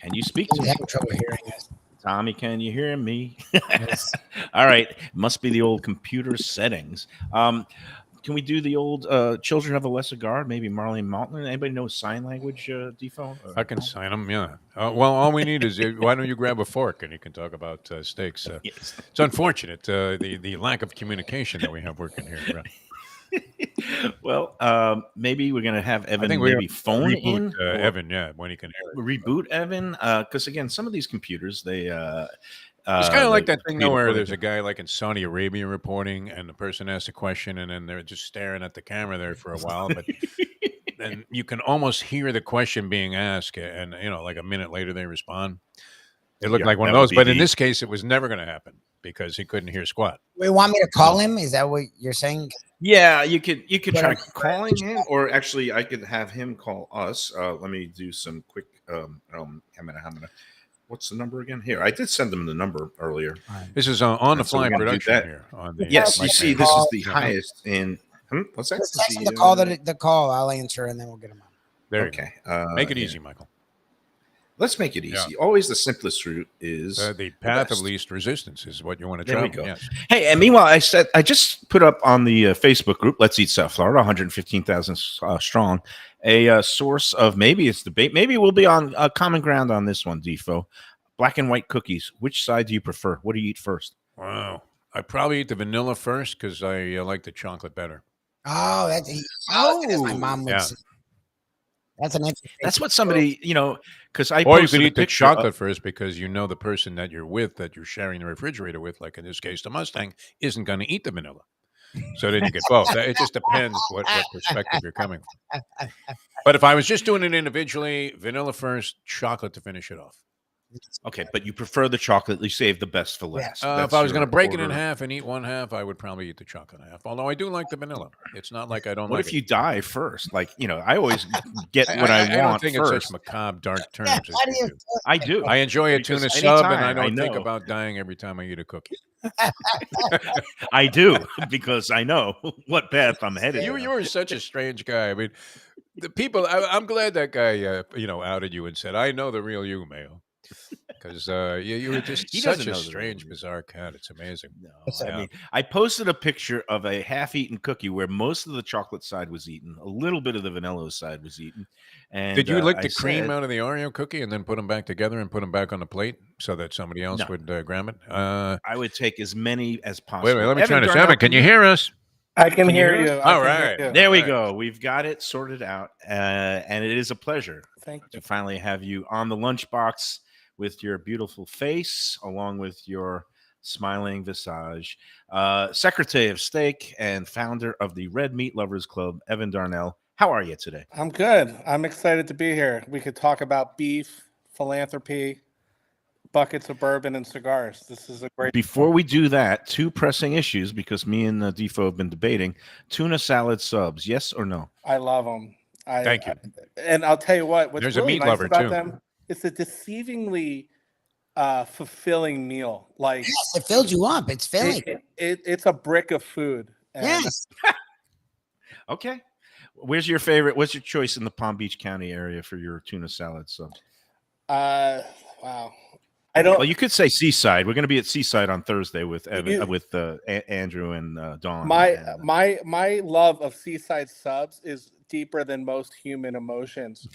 [SPEAKER 4] Can you speak to me?
[SPEAKER 5] I'm having trouble hearing us.
[SPEAKER 4] Tommy, can you hear me? Yes. All right. Must be the old computer settings. Can we do the old Children of a Lesser God? Maybe Marlene Malton. Anybody know sign language, Defo?
[SPEAKER 6] I can sign them, yeah. Well, all we need is, why don't you grab a fork and you can talk about steaks?
[SPEAKER 4] Yes.
[SPEAKER 6] It's unfortunate, the lack of communication that we have working here. Right?
[SPEAKER 4] Well, maybe we're going to have Evan phone
[SPEAKER 6] reboot,
[SPEAKER 4] in.
[SPEAKER 6] Evan, yeah, when he can hear it.
[SPEAKER 4] Reboot Evan, because, again, some of these computers, they...
[SPEAKER 6] it's kind of like that thing though, where there's a guy like in Saudi Arabia reporting, and the person asks a question, and then they're just staring at the camera there for a while, but then you can almost hear the question being asked, and like a minute later they respond. It looked like one of those, but in this case, it was never going to happen because he couldn't hear squat.
[SPEAKER 5] Wait, want me to call him? Is that what you're saying?
[SPEAKER 4] Yeah, you could try calling him, or actually, I could have him call us. Let me do some quick. What's the number again? Here, I did send them the number earlier.
[SPEAKER 6] This is on the fly production here.
[SPEAKER 4] Yes, you see, this is the highest in. What's that?
[SPEAKER 5] Just text him the call. I'll answer, and then we'll get him on.
[SPEAKER 6] There
[SPEAKER 4] okay.
[SPEAKER 6] Make it easy, Michael.
[SPEAKER 4] Let's make it easy. Yeah. Always the simplest route is
[SPEAKER 6] the path of least resistance is what you want to try.
[SPEAKER 4] There we go. Yes. Hey, and meanwhile, I just put up on the Facebook group, Let's Eat South Florida, 115,000 strong, a source of maybe it's debate. Maybe we'll be on common ground on this one, Defo. Black and white cookies. Which side do you prefer? What do you eat first?
[SPEAKER 6] Wow. I probably eat the vanilla first because I like the chocolate better.
[SPEAKER 5] Oh, that's my mom would say. That's an interesting.
[SPEAKER 4] That's what somebody, because I
[SPEAKER 6] Or you could
[SPEAKER 4] posted a
[SPEAKER 6] eat the
[SPEAKER 4] picture of-
[SPEAKER 6] chocolate first because you know the person that you're with, that you're sharing the refrigerator with, like in this case, the Mustang, isn't going to eat the vanilla. So then you get both. It just depends what perspective you're coming from. But if I was just doing it individually, vanilla first, chocolate to finish it off.
[SPEAKER 4] Okay, but you prefer the chocolate. You save the best for
[SPEAKER 5] Yeah.
[SPEAKER 4] last.
[SPEAKER 6] If
[SPEAKER 4] That's
[SPEAKER 6] I was going
[SPEAKER 4] your
[SPEAKER 6] to break it in
[SPEAKER 4] order.
[SPEAKER 6] half and eat one half, I would probably eat the chocolate half. Although I do like the vanilla. It's not like I don't
[SPEAKER 4] What
[SPEAKER 6] like
[SPEAKER 4] if
[SPEAKER 6] it.
[SPEAKER 4] you die first? Like, I always get what
[SPEAKER 6] I
[SPEAKER 4] I
[SPEAKER 6] don't
[SPEAKER 4] want
[SPEAKER 6] think
[SPEAKER 4] first.
[SPEAKER 6] it's such macabre, dark terms as
[SPEAKER 5] How do
[SPEAKER 6] you
[SPEAKER 5] you
[SPEAKER 6] do.
[SPEAKER 4] I do.
[SPEAKER 6] I enjoy a
[SPEAKER 4] Because
[SPEAKER 6] tuna sub, and I
[SPEAKER 4] anytime,
[SPEAKER 6] don't think
[SPEAKER 4] know.
[SPEAKER 6] about dying every time I eat a cookie.
[SPEAKER 4] I do because I know what path I'm headed.
[SPEAKER 6] You
[SPEAKER 4] down.
[SPEAKER 6] were such a strange guy. I mean, the people. I'm glad that guy, outed you and said, "I know the real you, Mayo," because you were just
[SPEAKER 4] He
[SPEAKER 6] such
[SPEAKER 4] doesn't
[SPEAKER 6] a
[SPEAKER 4] know the real
[SPEAKER 6] strange,
[SPEAKER 4] you.
[SPEAKER 6] bizarre cat. It's amazing.
[SPEAKER 4] No,
[SPEAKER 6] Yeah.
[SPEAKER 4] I mean, I posted a picture of a half-eaten cookie where most of the chocolate side was eaten, a little bit of the vanilla side was eaten. And
[SPEAKER 6] Did you lick
[SPEAKER 4] I
[SPEAKER 6] the cream
[SPEAKER 4] said,
[SPEAKER 6] out of the Oreo cookie and then put them back together and put them back on the plate so that somebody else
[SPEAKER 4] No.
[SPEAKER 6] would grab it?
[SPEAKER 4] I would take as many as possible.
[SPEAKER 6] Wait, let me try this.
[SPEAKER 4] Darnell,
[SPEAKER 6] Evan, can you hear us?
[SPEAKER 7] I can
[SPEAKER 4] Can you
[SPEAKER 7] hear
[SPEAKER 4] hear
[SPEAKER 7] you.
[SPEAKER 4] us?
[SPEAKER 7] I
[SPEAKER 6] All
[SPEAKER 7] can hear
[SPEAKER 6] right.
[SPEAKER 7] you.
[SPEAKER 4] There we
[SPEAKER 6] All right.
[SPEAKER 4] go. We've got it sorted out, and it is a pleasure
[SPEAKER 7] Thank you.
[SPEAKER 4] to finally have you on the Lunchbox with your beautiful face, along with your smiling visage. Secretary of Steak and founder of the Red Meat Lovers Club, Evan Darnell. How are you today?
[SPEAKER 7] I'm good. I'm excited to be here. We could talk about beef, philanthropy, buckets of bourbon, and cigars. This is a great.
[SPEAKER 4] Before we do that, two pressing issues, because me and Defo have been debating: tuna salad subs, yes or no?
[SPEAKER 7] I love them.
[SPEAKER 6] Thank you.
[SPEAKER 7] And I'll tell you what. What's
[SPEAKER 6] There's a
[SPEAKER 7] really
[SPEAKER 6] meat
[SPEAKER 7] nice
[SPEAKER 6] lover,
[SPEAKER 7] about
[SPEAKER 6] too.
[SPEAKER 7] them? It's a deceivingly fulfilling meal. Like
[SPEAKER 5] Yes, it fills you up. It's filling.
[SPEAKER 7] it's a brick of food. And
[SPEAKER 5] Yes.
[SPEAKER 4] Okay. Where's your favorite? What's your choice in the Palm Beach County area for your tuna salad subs?
[SPEAKER 7] Wow. I don't.
[SPEAKER 4] Well, you could say Seaside. We're going to be at Seaside on Thursday with Evan,
[SPEAKER 7] You-
[SPEAKER 4] with Andrew and Dawn.
[SPEAKER 7] My love of seaside subs is deeper than most human emotions.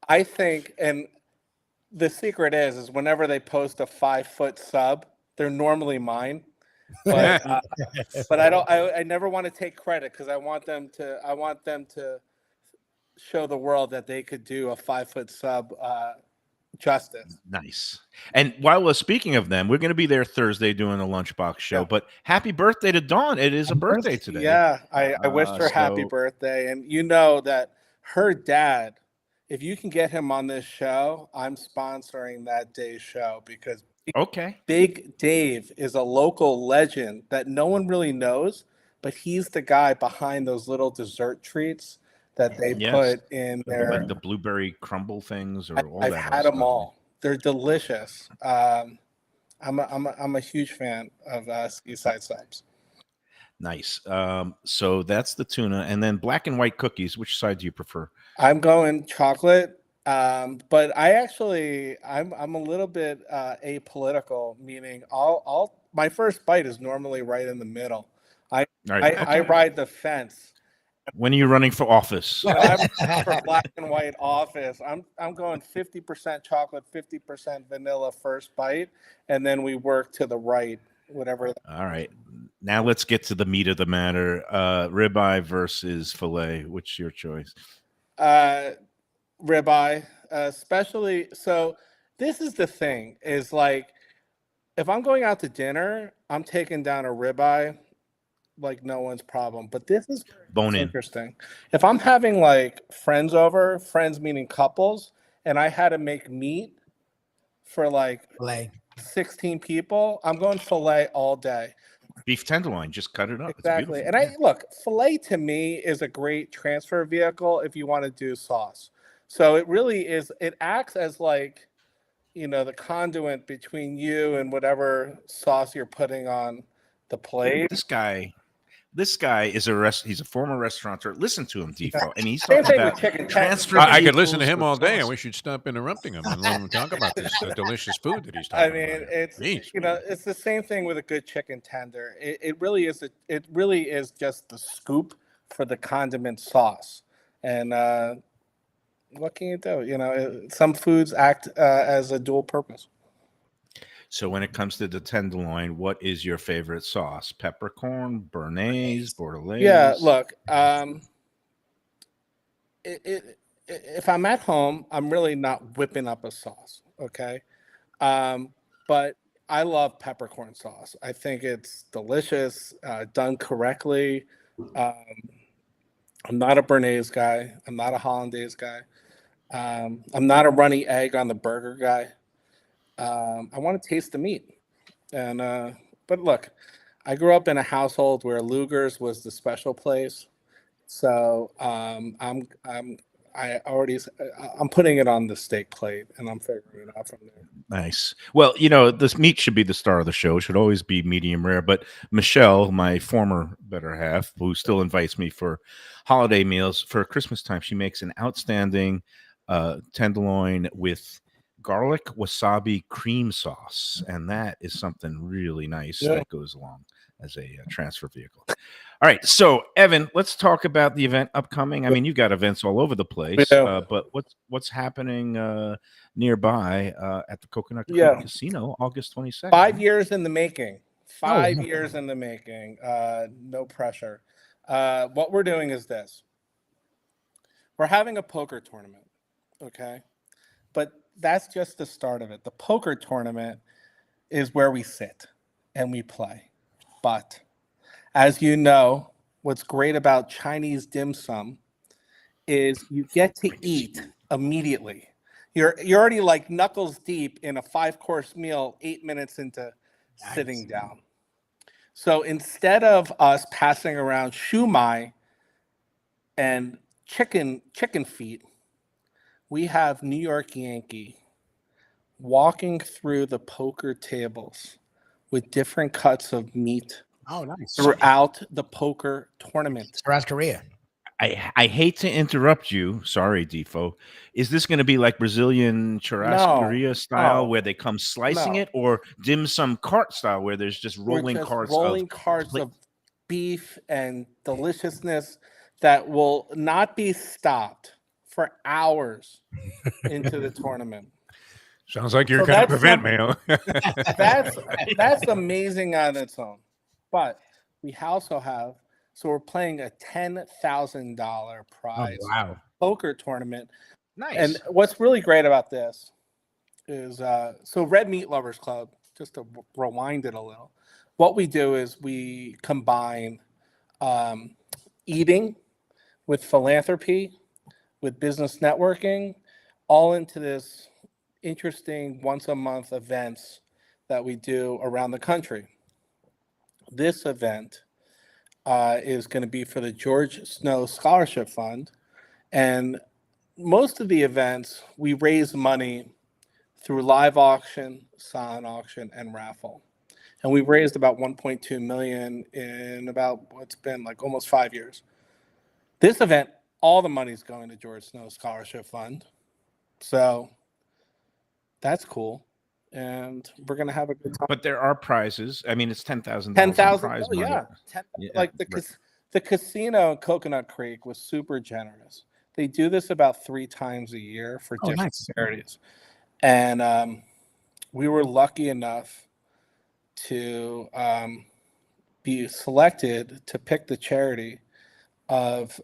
[SPEAKER 7] I think, and the secret is whenever they post a 5-foot sub, they're normally mine. But but I never want to take credit because I want them to show the world that they could do a 5-foot sub justice.
[SPEAKER 4] Nice. And while we're speaking of them, we're going to be there Thursday doing the Lunchbox show.
[SPEAKER 7] Yeah.
[SPEAKER 4] But happy birthday to Dawn! It is a birthday today.
[SPEAKER 7] Yeah, I wished her happy
[SPEAKER 4] so-
[SPEAKER 7] birthday. And you know that her dad, if you can get him on this show, I'm sponsoring that day's show because
[SPEAKER 4] Okay.
[SPEAKER 7] Big Dave is a local legend that no one really knows, but he's the guy behind those little dessert treats that they
[SPEAKER 4] Yes.
[SPEAKER 7] put in their.
[SPEAKER 4] Like the blueberry crumble things, or all
[SPEAKER 7] I've
[SPEAKER 4] that.
[SPEAKER 7] had them all. They're delicious. I'm a huge fan of Seaside subs.
[SPEAKER 4] Nice. So that's the tuna, and then black and white cookies. Which side do you prefer?
[SPEAKER 7] I'm going chocolate, but I'm a little bit apolitical, meaning I'll my first bite is normally right in the middle.
[SPEAKER 4] All right.
[SPEAKER 7] I ride the fence.
[SPEAKER 4] When are you running for office?
[SPEAKER 7] When I'm for black and white office, I'm going 50% chocolate, 50% vanilla first bite, and then we work to the right, whatever.
[SPEAKER 4] All right. Now let's get to the meat of the matter. Ribeye versus filet. What's your choice?
[SPEAKER 7] Ribeye, especially. So this is the thing: is like if I'm going out to dinner, I'm taking down a ribeye like no one's problem. But this is
[SPEAKER 4] Bone in.
[SPEAKER 7] interesting. If I'm having like friends over, friends meaning couples, and I had to make meat for like
[SPEAKER 5] Filet.
[SPEAKER 7] 16 people, I'm going filet all day.
[SPEAKER 4] Beef tenderloin. Just cut it up. It's
[SPEAKER 7] Exactly.
[SPEAKER 4] beautiful.
[SPEAKER 7] And filet to me is a great transfer vehicle if you want to do sauce. So it really is, it acts as like, the conduit between you and whatever sauce you're putting on the plate.
[SPEAKER 4] This guy is he's a former restaurateur. Listen to him, Defo, and he's
[SPEAKER 7] Same
[SPEAKER 4] talking
[SPEAKER 7] thing with
[SPEAKER 4] about
[SPEAKER 7] chicken
[SPEAKER 4] transfer.
[SPEAKER 6] I could listen to
[SPEAKER 4] vehicles
[SPEAKER 6] him
[SPEAKER 4] with
[SPEAKER 6] all day, and
[SPEAKER 4] sauce.
[SPEAKER 6] we should stop interrupting him and let him talk about this delicious food that he's
[SPEAKER 7] I
[SPEAKER 6] talking
[SPEAKER 7] mean,
[SPEAKER 6] about.
[SPEAKER 7] it's
[SPEAKER 6] Jeez.
[SPEAKER 7] it's the same thing with a good chicken tender. It really is just the scoop for the condiment sauce. And what can you do? Some foods act as a dual purpose.
[SPEAKER 4] So when it comes to the tenderloin, what is your favorite sauce? Peppercorn, béarnaise, bordelaise?
[SPEAKER 7] Yeah, look, if I'm at home, I'm really not whipping up a sauce. Okay. But I love peppercorn sauce. I think it's delicious, done correctly. Um, I'm not a Bernaise guy. I'm not a hollandaise guy. I'm not a runny egg on the burger guy. I want to taste the meat. And but look, I grew up in a household where Luger's was the special place. So I'm putting it on the steak plate, and I'm figuring it out from there.
[SPEAKER 4] Nice. Well, this meat should be the star of the show. It should always be medium rare. But Michelle, my former better half, who still invites me for holiday meals for Christmas time, she makes an outstanding tenderloin with garlic wasabi cream sauce, and that is something really nice that goes along as a transfer vehicle. All right, so Evan, let's talk about the event upcoming. I mean, you got events all over the place, but what's happening nearby at the Coconut Creek Casino, August 22nd?
[SPEAKER 7] 5 years in the making. 5 years in the making. No pressure. What we're doing is this: we're having a poker tournament, okay? But that's just the start of it. The poker tournament is where we sit and we play. But as you know, what's great about Chinese dim sum is you get to eat immediately. You're already like knuckles deep in a 5-course meal 8 minutes into sitting down. So instead of us passing around shumai and chicken feet, we have New York Yankee walking through the poker tables with different cuts of meat throughout the poker tournament.
[SPEAKER 5] South Korea.
[SPEAKER 4] I hate to interrupt you. Sorry, Defo. Is this going to be like Brazilian churrascaria style where they come slicing it, or dim sum cart style where there's just rolling carts
[SPEAKER 7] of beef and deliciousness that will not be stopped for hours into the tournament?
[SPEAKER 6] Sounds like your kind of event, Mayo.
[SPEAKER 7] That's amazing on its own. But we also have, so we're playing a $10,000 prize poker tournament.
[SPEAKER 4] Nice.
[SPEAKER 7] And what's really great about this is, so Red Meat Lovers Club, just to rewind it a little, what we do is we combine eating with philanthropy, with business networking, all into this interesting once-a-month events that we do around the country. This event is going to be for the George Snow Scholarship Fund. And most of the events, we raise money through live auction, silent auction, and raffle. And we've raised about $1.2 million in about what's been like almost 5 years. This event, all the money's going to George Snow Scholarship Fund. So that's cool. And we're going to have a good time.
[SPEAKER 4] But there are prizes. I mean, it's $10,000.
[SPEAKER 7] $10,000. Yeah. Like the casino in Coconut Creek was super generous. They do this about 3 times a year for different charities. And we were lucky enough to be selected to pick the charity of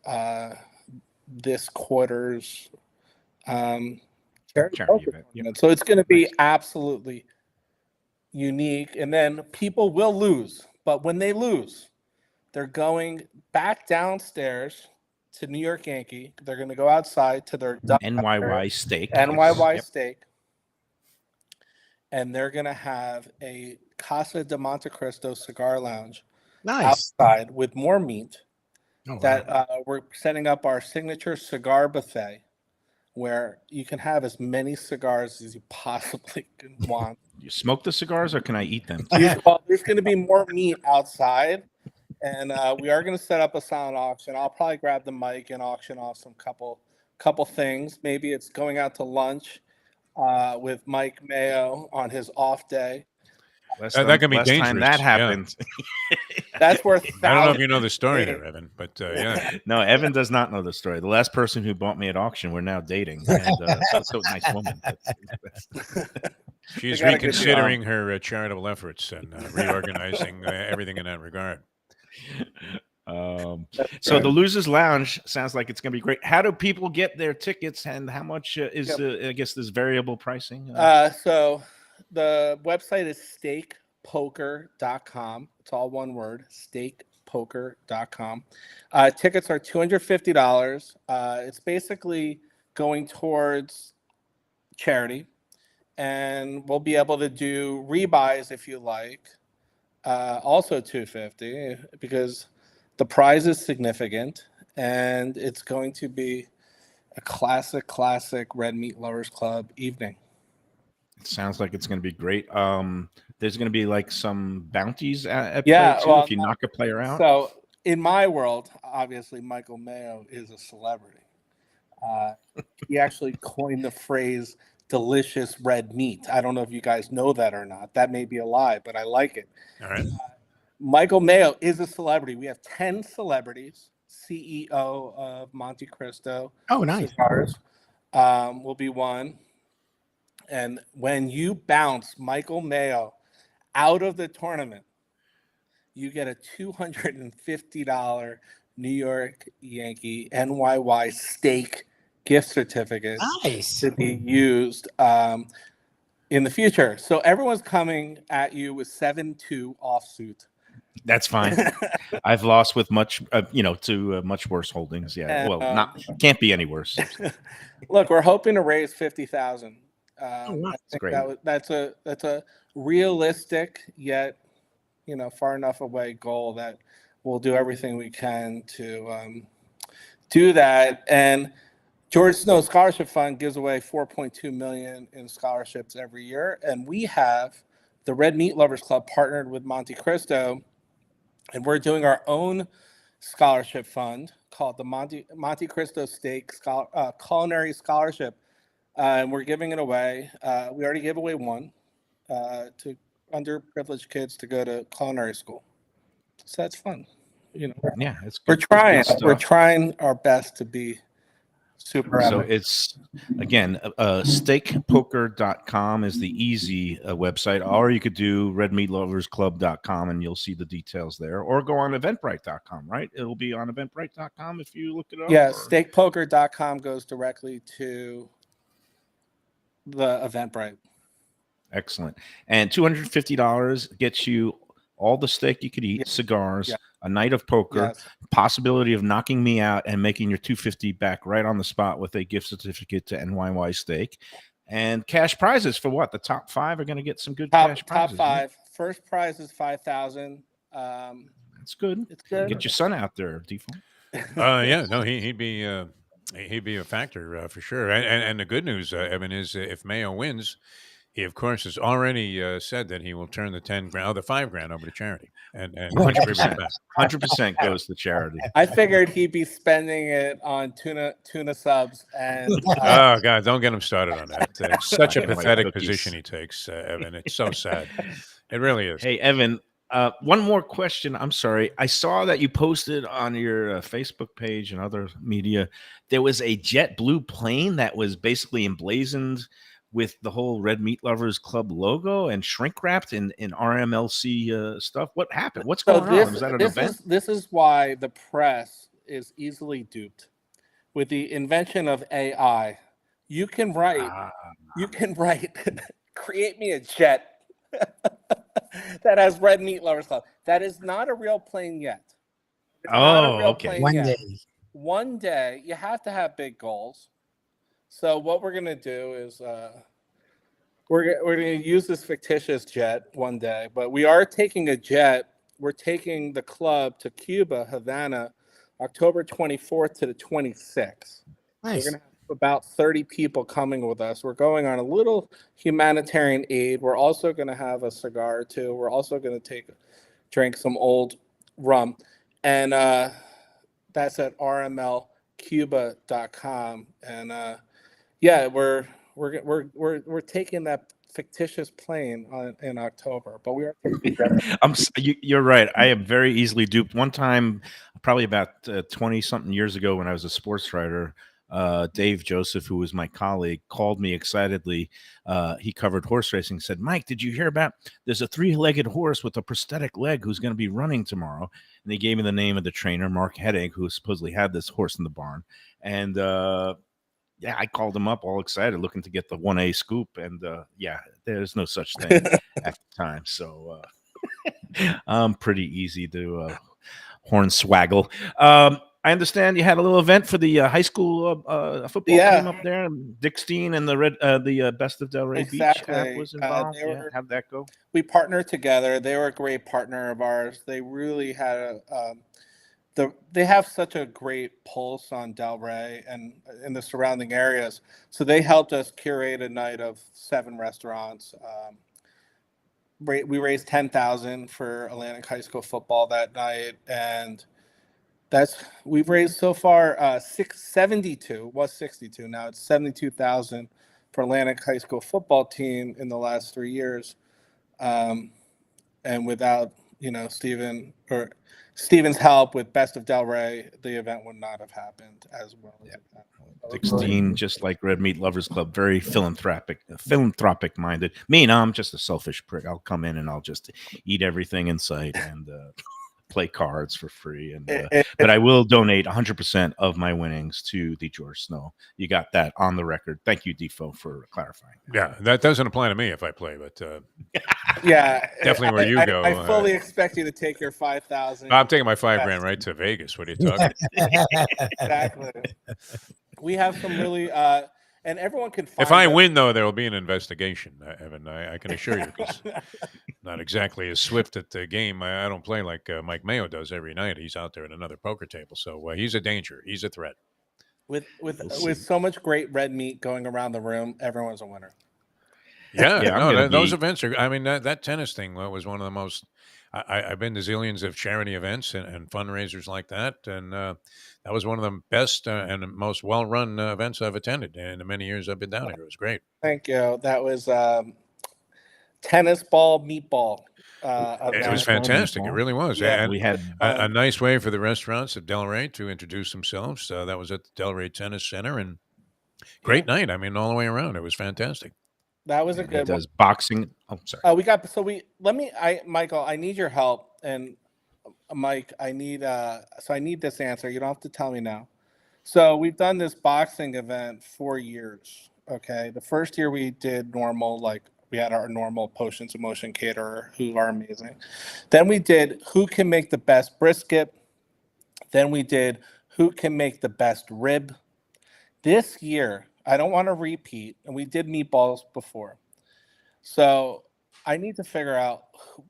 [SPEAKER 7] this quarter's charity event. So it's going to be absolutely unique. And then people will lose. But when they lose, they're going back downstairs to New York Yankee. They're going to go outside to their
[SPEAKER 4] NYY steak.
[SPEAKER 7] NYY steak. And they're going to have a Casa de Monte Cristo cigar lounge outside with more meat. We're setting up our signature cigar buffet where you can have as many cigars as you possibly can want.
[SPEAKER 4] You smoke the cigars, or can I eat them?
[SPEAKER 7] Well, there's going to be more meat outside, and we are going to set up a silent auction. I'll probably grab the mic and auction off some couple things. Maybe it's going out to lunch with Mike Mayo on his off day.
[SPEAKER 6] That can be dangerous.
[SPEAKER 4] Time that happened.
[SPEAKER 7] Yeah. That's worth.
[SPEAKER 6] I don't know if you know the story there, Evan, but yeah.
[SPEAKER 4] No, Evan does not know the story. The last person who bought me at auction, we're now dating. And so nice woman.
[SPEAKER 6] She's reconsidering her charitable efforts and reorganizing everything in that regard.
[SPEAKER 4] So the Losers Lounge sounds like it's going to be great. How do people get their tickets, and how much is I guess this variable pricing?
[SPEAKER 7] So the website is steakpoker.com. It's all one word, steakpoker.com. Tickets are $250. It's basically going towards charity, and we'll be able to do rebuys if you like. Also $250 because the prize is significant, and it's going to be a classic Red Meat Lovers Club evening.
[SPEAKER 4] It sounds like it's going to be great. There's going to be like some bounties at play too, if you knock a player out.
[SPEAKER 7] So in my world, obviously Michael Mayo is a celebrity. He actually coined the phrase delicious red meat. I don't know if you guys know that or not. That may be a lie, but I like it.
[SPEAKER 6] All right.
[SPEAKER 7] Michael Mayo is a celebrity. We have 10 celebrities. CEO of Monte Cristo.
[SPEAKER 5] Oh, nice.
[SPEAKER 7] Cigars, will be one. And when you bounce Michael Mayo out of the tournament, you get a $250 New York Yankee NYY steak gift certificate
[SPEAKER 5] Nice.
[SPEAKER 7] to be used in the future. So everyone's coming at you with 7-2 offsuit.
[SPEAKER 4] That's fine. I've lost with much, to much worse holdings. Yeah, well, can't be any worse.
[SPEAKER 7] Look, we're hoping to raise 50,000.
[SPEAKER 4] That's great.
[SPEAKER 7] That's a realistic yet, far enough away goal that we'll do everything we can to do that. And George Snow Scholarship Fund gives away $4.2 million in scholarships every year, and we have the Red Meat Lovers Club partnered with Monte Cristo, and we're doing our own scholarship fund called the Monte Cristo Steak Culinary Scholarship, and we're giving it away. We already gave away one to underprivileged kids to go to culinary school, so that's fun.
[SPEAKER 4] Yeah, it's
[SPEAKER 7] we're
[SPEAKER 4] good.
[SPEAKER 7] trying.
[SPEAKER 4] Good
[SPEAKER 7] We're trying our best to be super.
[SPEAKER 4] So it's again steakpoker.com is the easy website, or you could do redmeatloversclub.com and you'll see the details there, or go on eventbrite.com, right? It'll be on eventbrite.com if you look it up.
[SPEAKER 7] Yeah, steakpoker.com goes directly to the Eventbrite.
[SPEAKER 4] Excellent. And $250 gets you all the steak you could eat, cigars, a night of poker, possibility of knocking me out and making your $250 back right on the spot with a gift certificate to NYY Steak, and cash prizes for what? The top 5 are going to get some good cash prizes.
[SPEAKER 7] Top 5. First prize is $5,000.
[SPEAKER 4] That's good.
[SPEAKER 7] It's good.
[SPEAKER 4] Get your son out there, Defo.
[SPEAKER 6] Yeah, no, he'd be a factor for sure. And the good news, Evan, is if Mayo wins, he of course has already said that he will turn the $5,000 over to charity, and
[SPEAKER 4] 100% goes to charity.
[SPEAKER 7] I figured he'd be spending it on tuna subs and.
[SPEAKER 6] Oh God, don't get him started on that. It's such a pathetic position he takes, Evan. It's so sad. It really is.
[SPEAKER 4] Hey, Evan. One more question. I'm sorry. I saw that you posted on your Facebook page and other media. There was a JetBlue plane that was basically emblazoned with the whole Red Meat Lovers Club logo and shrink wrapped in RMLC stuff. What happened? What's going on? Was that an event?
[SPEAKER 7] This is why the press is easily duped. With the invention of AI, you can write, create me a jet that has Red Meat Lovers Club. That is not a real plane yet.
[SPEAKER 4] Okay.
[SPEAKER 7] One day, you have to have big goals. So what we're gonna do is we're gonna use this fictitious jet one day, but we are taking a jet. We're taking the club to Cuba, Havana, October 24th to the 26th.
[SPEAKER 5] Nice.
[SPEAKER 7] We're gonna have about 30 people coming with us. We're going on a little humanitarian aid. We're also gonna have a cigar too. We're also gonna drink some old rum, and that's at rmlcuba.com. And we're taking that fictitious plane in October, but we are.
[SPEAKER 4] You're right. I am very easily duped. One time, probably about 20 something years ago, when I was a sports writer, Dave Joseph, who was my colleague, called me excitedly. He covered horse racing. Said, "Mike, did you hear about? There's a 3-legged horse with a prosthetic leg who's going to be running tomorrow." And he gave me the name of the trainer, Mark Heddig, who supposedly had this horse in the barn. And yeah, I called him up all excited, looking to get the 1A scoop. And yeah, there's no such thing at the time. So I'm pretty easy to hornswaggle. I understand you had a little event for the high school football team up there. Dick Steen and the Best of Delray Beach app was involved. How'd that go?
[SPEAKER 7] We partnered together. They were a great partner of ours. They really had they have such a great pulse on Delray and in the surrounding areas. So they helped us curate a night of 7 restaurants. We raised $10,000 for Atlantic High School football that night, and we've raised so far 672 was 62 now it's 72,000 for Atlantic High School football team in the last 3 years, and without Steven's help with Best of Delray, the event would not have happened as well.
[SPEAKER 4] Dick Steen, just like Red Meat Lovers Club, very philanthropic minded. Me, no, I'm just a selfish prick. I'll come in and I'll just eat everything in sight and play cards for free. And but I will donate 100% of my winnings to the George Snow. You got that on the record. Thank you, Defo, for clarifying.
[SPEAKER 6] Yeah, that doesn't apply to me if I play, but
[SPEAKER 7] yeah,
[SPEAKER 6] definitely where you go.
[SPEAKER 7] I fully expect you to take your 5,000.
[SPEAKER 6] I'm taking my $5,000 right to Vegas. What are you talking?
[SPEAKER 7] Exactly. We have some really, and everyone can find
[SPEAKER 6] If I win, though, there will be an investigation, Evan. I can assure you, because not exactly as swift at the game. I don't play like Mike Mayo does every night. He's out there at another poker table, so he's a danger. He's a threat.
[SPEAKER 7] With so much great red meat going around the room, everyone's a winner.
[SPEAKER 6] Yeah, those events are. I mean, that tennis thing was one of the most. I've been to zillions of charity events and fundraisers like that, and that was one of the best and most well-run events I've attended in the many years I've been down here. It was great.
[SPEAKER 7] Thank you. That was tennis ball meatball.
[SPEAKER 6] It was fantastic. It really was.
[SPEAKER 7] Yeah,
[SPEAKER 6] and
[SPEAKER 4] we had
[SPEAKER 6] a nice way for the restaurants of Delray to introduce themselves. That was at the Delray Tennis Center, and great night. I mean, all the way around, it was fantastic.
[SPEAKER 7] That was a good
[SPEAKER 4] does
[SPEAKER 7] one.
[SPEAKER 4] boxing. Oh, sorry.
[SPEAKER 7] Michael, I need your help, and Mike, I need this answer. You don't have to tell me now. So we've done this boxing event 4 years. Okay, the first year we did normal, like we had our normal Potions of Motion caterer who are amazing. Then we did who can make the best brisket. Then we did who can make the best rib. This year, I don't want to repeat, and we did meatballs before. So I need to figure out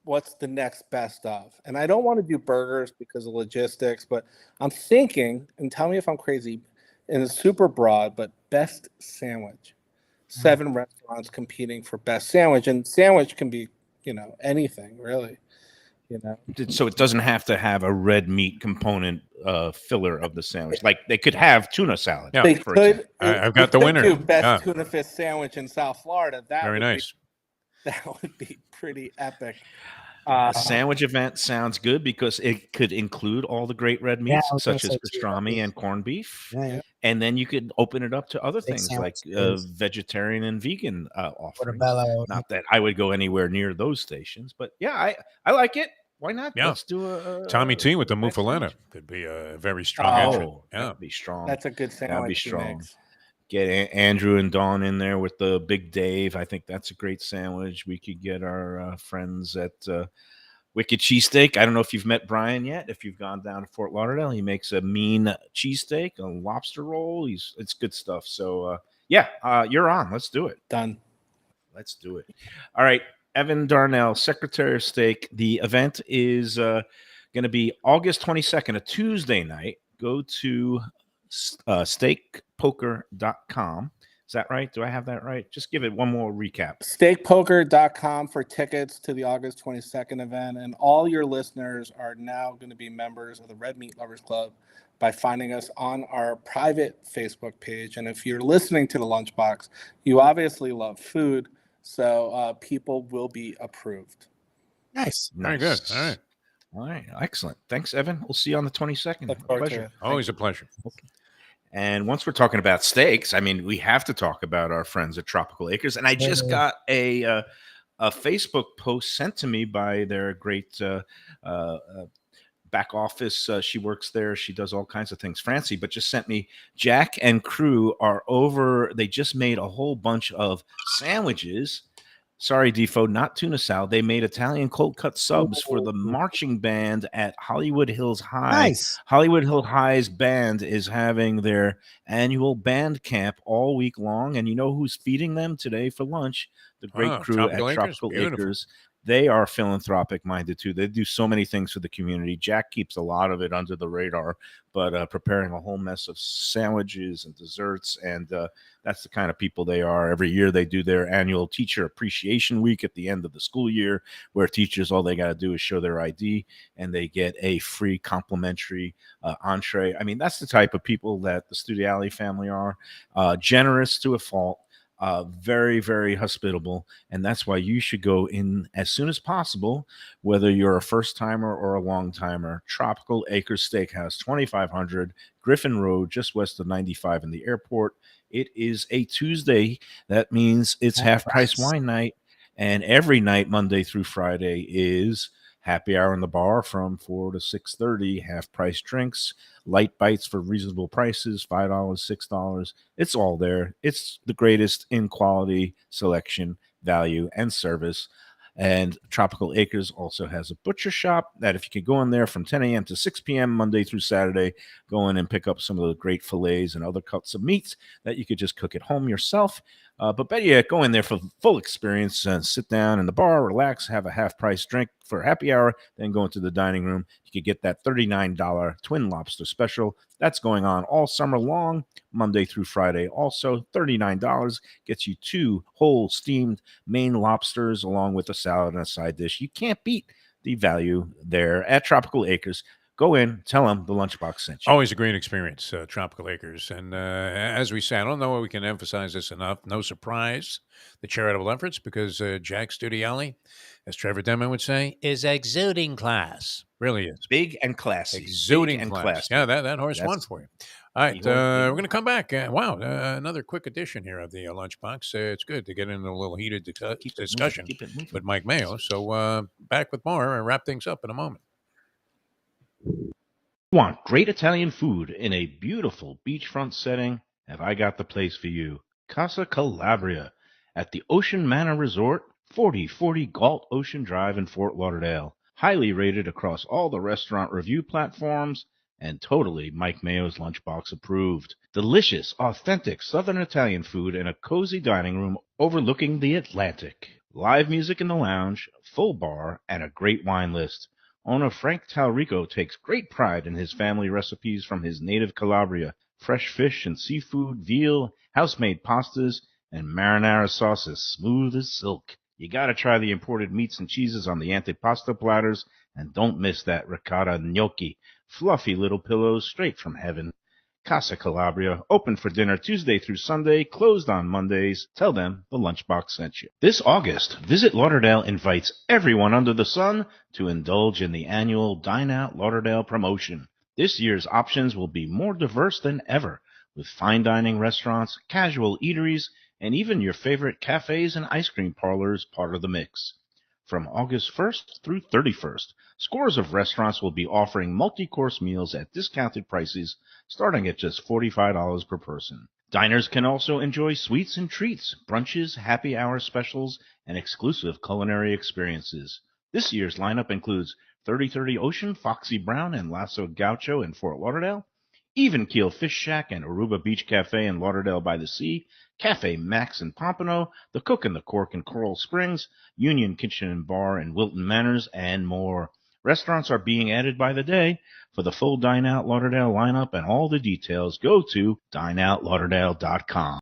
[SPEAKER 7] what's the next best of. And I don't want to do burgers because of logistics, but I'm thinking, and tell me if I'm crazy, and it's super broad, but best sandwich. 7 restaurants competing for best sandwich. And sandwich can be, anything, really.
[SPEAKER 4] So it doesn't have to have a red meat component filler of the sandwich. Like they could have tuna salad.
[SPEAKER 6] Yeah,
[SPEAKER 7] They could.
[SPEAKER 6] I've got the winner.
[SPEAKER 7] Do best
[SPEAKER 6] Yeah.
[SPEAKER 7] tuna fish sandwich in South Florida.
[SPEAKER 6] Very nice.
[SPEAKER 7] That would be pretty epic.
[SPEAKER 4] A sandwich event sounds good because it could include all the great red meats,
[SPEAKER 5] I was
[SPEAKER 4] such as
[SPEAKER 5] gonna say too,
[SPEAKER 4] pastrami
[SPEAKER 5] yeah.
[SPEAKER 4] and corned beef.
[SPEAKER 5] Yeah.
[SPEAKER 4] And then you could open it up to other
[SPEAKER 5] Big
[SPEAKER 4] things like
[SPEAKER 5] sandwich,
[SPEAKER 4] vegetarian and vegan offerings.
[SPEAKER 5] Portobello.
[SPEAKER 4] Not that I would go anywhere near those stations, but yeah, I like it. Why not?
[SPEAKER 6] Yeah.
[SPEAKER 4] Let's do a
[SPEAKER 6] Tommy T with the
[SPEAKER 4] next
[SPEAKER 6] muffaletta
[SPEAKER 4] sandwich.
[SPEAKER 6] could be a very strong entrant.
[SPEAKER 4] Oh,
[SPEAKER 6] Yeah.
[SPEAKER 4] that'd be strong.
[SPEAKER 7] That's a good sandwich.
[SPEAKER 4] That'd be
[SPEAKER 7] he
[SPEAKER 4] strong.
[SPEAKER 7] makes.
[SPEAKER 4] Get Andrew and Dawn in there with the Big Dave. I think that's a great sandwich. We could get our friends at Wicked Cheesesteak. I don't know if you've met Brian yet. If you've gone down to Fort Lauderdale, he makes a mean cheesesteak, a lobster roll. It's good stuff. So you're on. Let's do it.
[SPEAKER 7] Done.
[SPEAKER 4] Let's do it. All right. Evan Darnell, Secretary of State. The event is going to be August 22nd, a Tuesday night. Go to steakpoker.com. Is that right? Do I have that right? Just give it one more recap.
[SPEAKER 7] Steakpoker.com for tickets to the August 22nd event. And all your listeners are now going to be members of the Red Meat Lovers Club by finding us on our private Facebook page. And if you're listening to the Lunchbox, you obviously love food. So people will be approved.
[SPEAKER 5] Nice.
[SPEAKER 6] Very good. All right.
[SPEAKER 4] All right. Excellent. Thanks, Evan. We'll see you on the 22nd.
[SPEAKER 7] Look forward to
[SPEAKER 4] Pleasure.
[SPEAKER 7] it.
[SPEAKER 6] Always a pleasure.
[SPEAKER 4] And once we're talking about steaks, I mean, we have to talk about our friends at Tropical Acres. And I just got a Facebook post sent to me by their great uh, back office. She works there. She does all kinds of things. Francie, but just sent me Jack and crew are over. They just made a whole bunch of sandwiches. Sorry, Defo, not tuna salad. They made Italian cold cut subs for the marching band at Hollywood Hills High.
[SPEAKER 5] Nice.
[SPEAKER 4] Hollywood Hill High's band is having their annual band camp all week long. And you know who's feeding them today for lunch? The great crew
[SPEAKER 6] Tropical
[SPEAKER 4] at
[SPEAKER 6] Acres?
[SPEAKER 4] Tropical
[SPEAKER 6] Beautiful.
[SPEAKER 4] Acres. They are philanthropic minded too. They do so many things for the community. Jack keeps a lot of it under the radar, but preparing a whole mess of sandwiches and desserts. And that's the kind of people they are. Every year they do their annual Teacher Appreciation Week at the end of the school year, where teachers, all they got to do is show their ID and they get a free complimentary entree. I mean, that's the type of people that the Studiali family are. Generous to a fault. Very, very hospitable. And that's why you should go in as soon as possible, whether you're a first timer or a long timer. Tropical Acres Steakhouse, 2500 Griffin Road, just west of 95 in the airport. It is a Tuesday. That means it's half price wine night. And every night, Monday through Friday, is happy hour in the bar from 4 to 6:30. Half price drinks, light bites for reasonable prices, $5, $6. It's all there. It's the greatest in quality, selection, value, and service. And Tropical Acres also has a butcher shop that if you could go in there from 10 a.m. to 6 p.m. Monday through Saturday, go in and pick up some of the great fillets and other cuts of meats that you could just cook at home yourself. But better yet, go in there for full experience and sit down in the bar, relax, have a half-price drink for happy hour, then go into the dining room. You could get that $39 Twin Lobster special. That's going on all summer long, Monday through Friday. Also, $39 gets you 2 whole steamed Maine lobsters along with a salad and a side dish. You can't beat the value there at Tropical Acres. Go in, tell them the Lunchbox sent you.
[SPEAKER 6] Always a great experience, Tropical Acres. And as we say, I don't know if we can emphasize this enough. No surprise, the charitable efforts, because Jack Studiali, as Trevor Denman would say, is exuding class. Really is.
[SPEAKER 4] Big and classy.
[SPEAKER 6] Exuding
[SPEAKER 4] Big and
[SPEAKER 6] class.
[SPEAKER 4] classy.
[SPEAKER 6] Yeah, that horse won
[SPEAKER 4] That's-
[SPEAKER 6] for you. All right, we're going to come back. Wow, another quick edition here of the Lunchbox. It's good to get into a little heated discussion
[SPEAKER 4] Keep it moving.
[SPEAKER 6] with Mike Mayo. So back with more and wrap things up in a moment.
[SPEAKER 4] Want great Italian food in a beautiful beachfront setting? Have I got the place for you? Casa Calabria at the Ocean Manor Resort, 4040 Galt Ocean Drive in Fort Lauderdale. Highly rated across all the restaurant review platforms and totally Mike Mayo's Lunchbox approved. Delicious, authentic Southern Italian food in a cozy dining room overlooking the Atlantic. Live music in the lounge, full bar, and a great wine list. Owner Frank Talrico takes great pride in his family recipes from his native Calabria. Fresh fish and seafood, veal, house-made pastas, and marinara sauces smooth as silk. You gotta try the imported meats and cheeses on the antipasta platters, and don't miss that ricotta gnocchi, fluffy little pillows straight from heaven. Casa Calabria, open for dinner Tuesday through Sunday, closed on Mondays. Tell them the Lunchbox sent you. This August, Visit Lauderdale invites everyone under the sun to indulge in the annual Dine Out Lauderdale promotion. This year's options will be more diverse than ever, with fine dining restaurants, casual eateries, and even your favorite cafes and ice cream parlors part of the mix. From August 1st through 31st, scores of restaurants will be offering multi-course meals at discounted prices starting at just $45 per person. Diners can also enjoy sweets and treats, brunches, happy hour specials, and exclusive culinary experiences. This year's lineup includes 3030 Ocean, Foxy Brown, and Lasso Gaucho in Fort Lauderdale, Even Keel Fish Shack and Aruba Beach Cafe in Lauderdale by the Sea, Cafe Max in Pompano, The Cook and the Cork in Coral Springs, Union Kitchen and Bar in Wilton Manors, and more. Restaurants are being added by the day. For the full Dine Out Lauderdale lineup and all the details, go to dineoutlauderdale.com.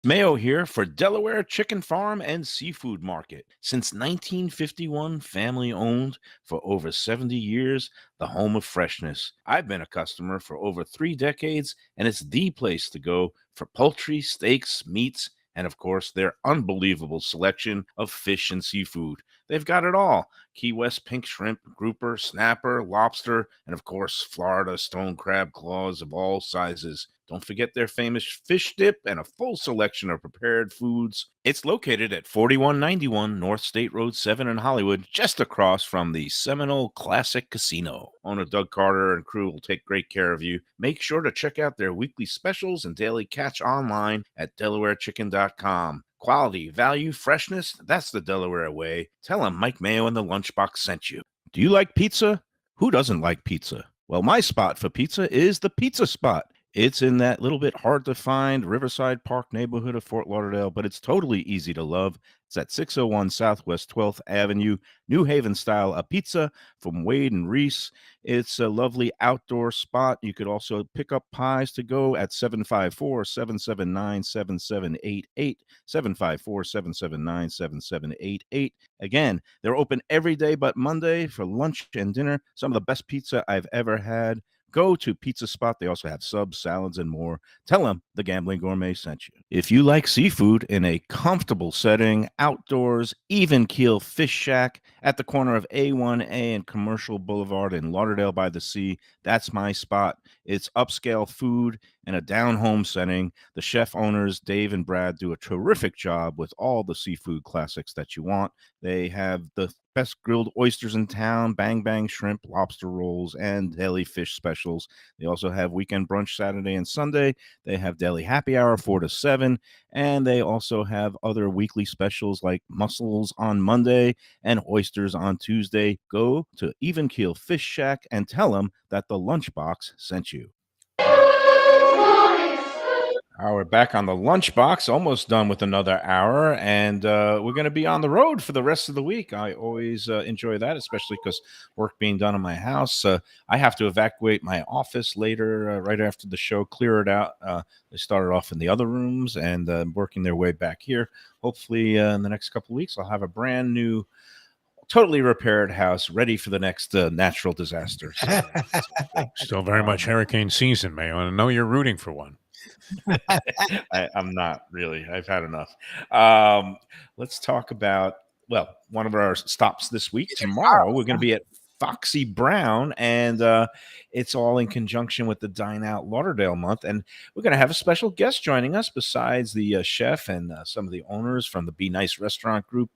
[SPEAKER 4] Mayo here for Delaware Chicken Farm and Seafood Market. Since 1951, family owned for over 70 years, the home of freshness. I've been a customer for over 3 decades, and it's the place to go for poultry, steaks, meats, and, of course, their unbelievable selection of fish and seafood. They've got it all: Key West pink shrimp, grouper, snapper, lobster, and, of course, Florida stone crab claws of all sizes. Don't forget their famous fish dip and a full selection of prepared foods. It's located at 4191 North State Road 7 in Hollywood, just across from the Seminole Classic Casino. Owner Doug Carter and crew will take great care of you. Make sure to check out their weekly specials and daily catch online at DelawareChicken.com. Quality, value, freshness, that's the Delaware way. Tell them Mike Mayo and the Lunchbox sent you. Do you like pizza? Who doesn't like pizza? Well, my spot for pizza is the Pizza Spot. It's in that little bit hard to find Riverside Park neighborhood of Fort Lauderdale, but it's totally easy to love. It's at 601 Southwest 12th Avenue, New Haven style, a pizza from Wade and Reese. It's a lovely outdoor spot. You could also pick up pies to go at 754-779-7788, 754-779-7788. Again, they're open every day but Monday for lunch and dinner. Some of the best pizza I've ever had. Go to Pizza Spot. They also have subs, salads, and more. Tell them the Gambling Gourmet sent you. If you like seafood in a comfortable setting, outdoors, Even Keel Fish Shack at the corner of A1A and Commercial Boulevard in Lauderdale by the Sea, that's my spot. It's upscale food in a down-home setting. The chef owners, Dave and Brad, do a terrific job with all the seafood classics that you want. They have the best grilled oysters in town, bang bang shrimp, lobster rolls, and deli fish specials. They also have weekend brunch Saturday and Sunday. They have deli happy hour 4 to 7, and they also have other weekly specials like mussels on Monday and oysters on Tuesday. Go to Even Keel Fish Shack and tell them that the Lunchbox sent you. We're back on the Lunchbox, almost done with another hour, and we're going to be on the road for the rest of the week. I always enjoy that, especially because work being done in my house. I have to evacuate my office later, right after the show, clear it out. They started off in the other rooms and working their way back here. Hopefully, in the next couple of weeks, I'll have a brand new, totally repaired house ready for the next natural disaster. So,
[SPEAKER 6] Still very much hurricane season, Mayo, and I know you're rooting for one.
[SPEAKER 4] I'm not really. I've had enough. Let's talk about, well, one of our stops this week. Tomorrow, we're going to be at Foxy Brown, and it's all in conjunction with the Dine Out Lauderdale month. And we're going to have a special guest joining us besides the chef and some of the owners from the Be Nice restaurant group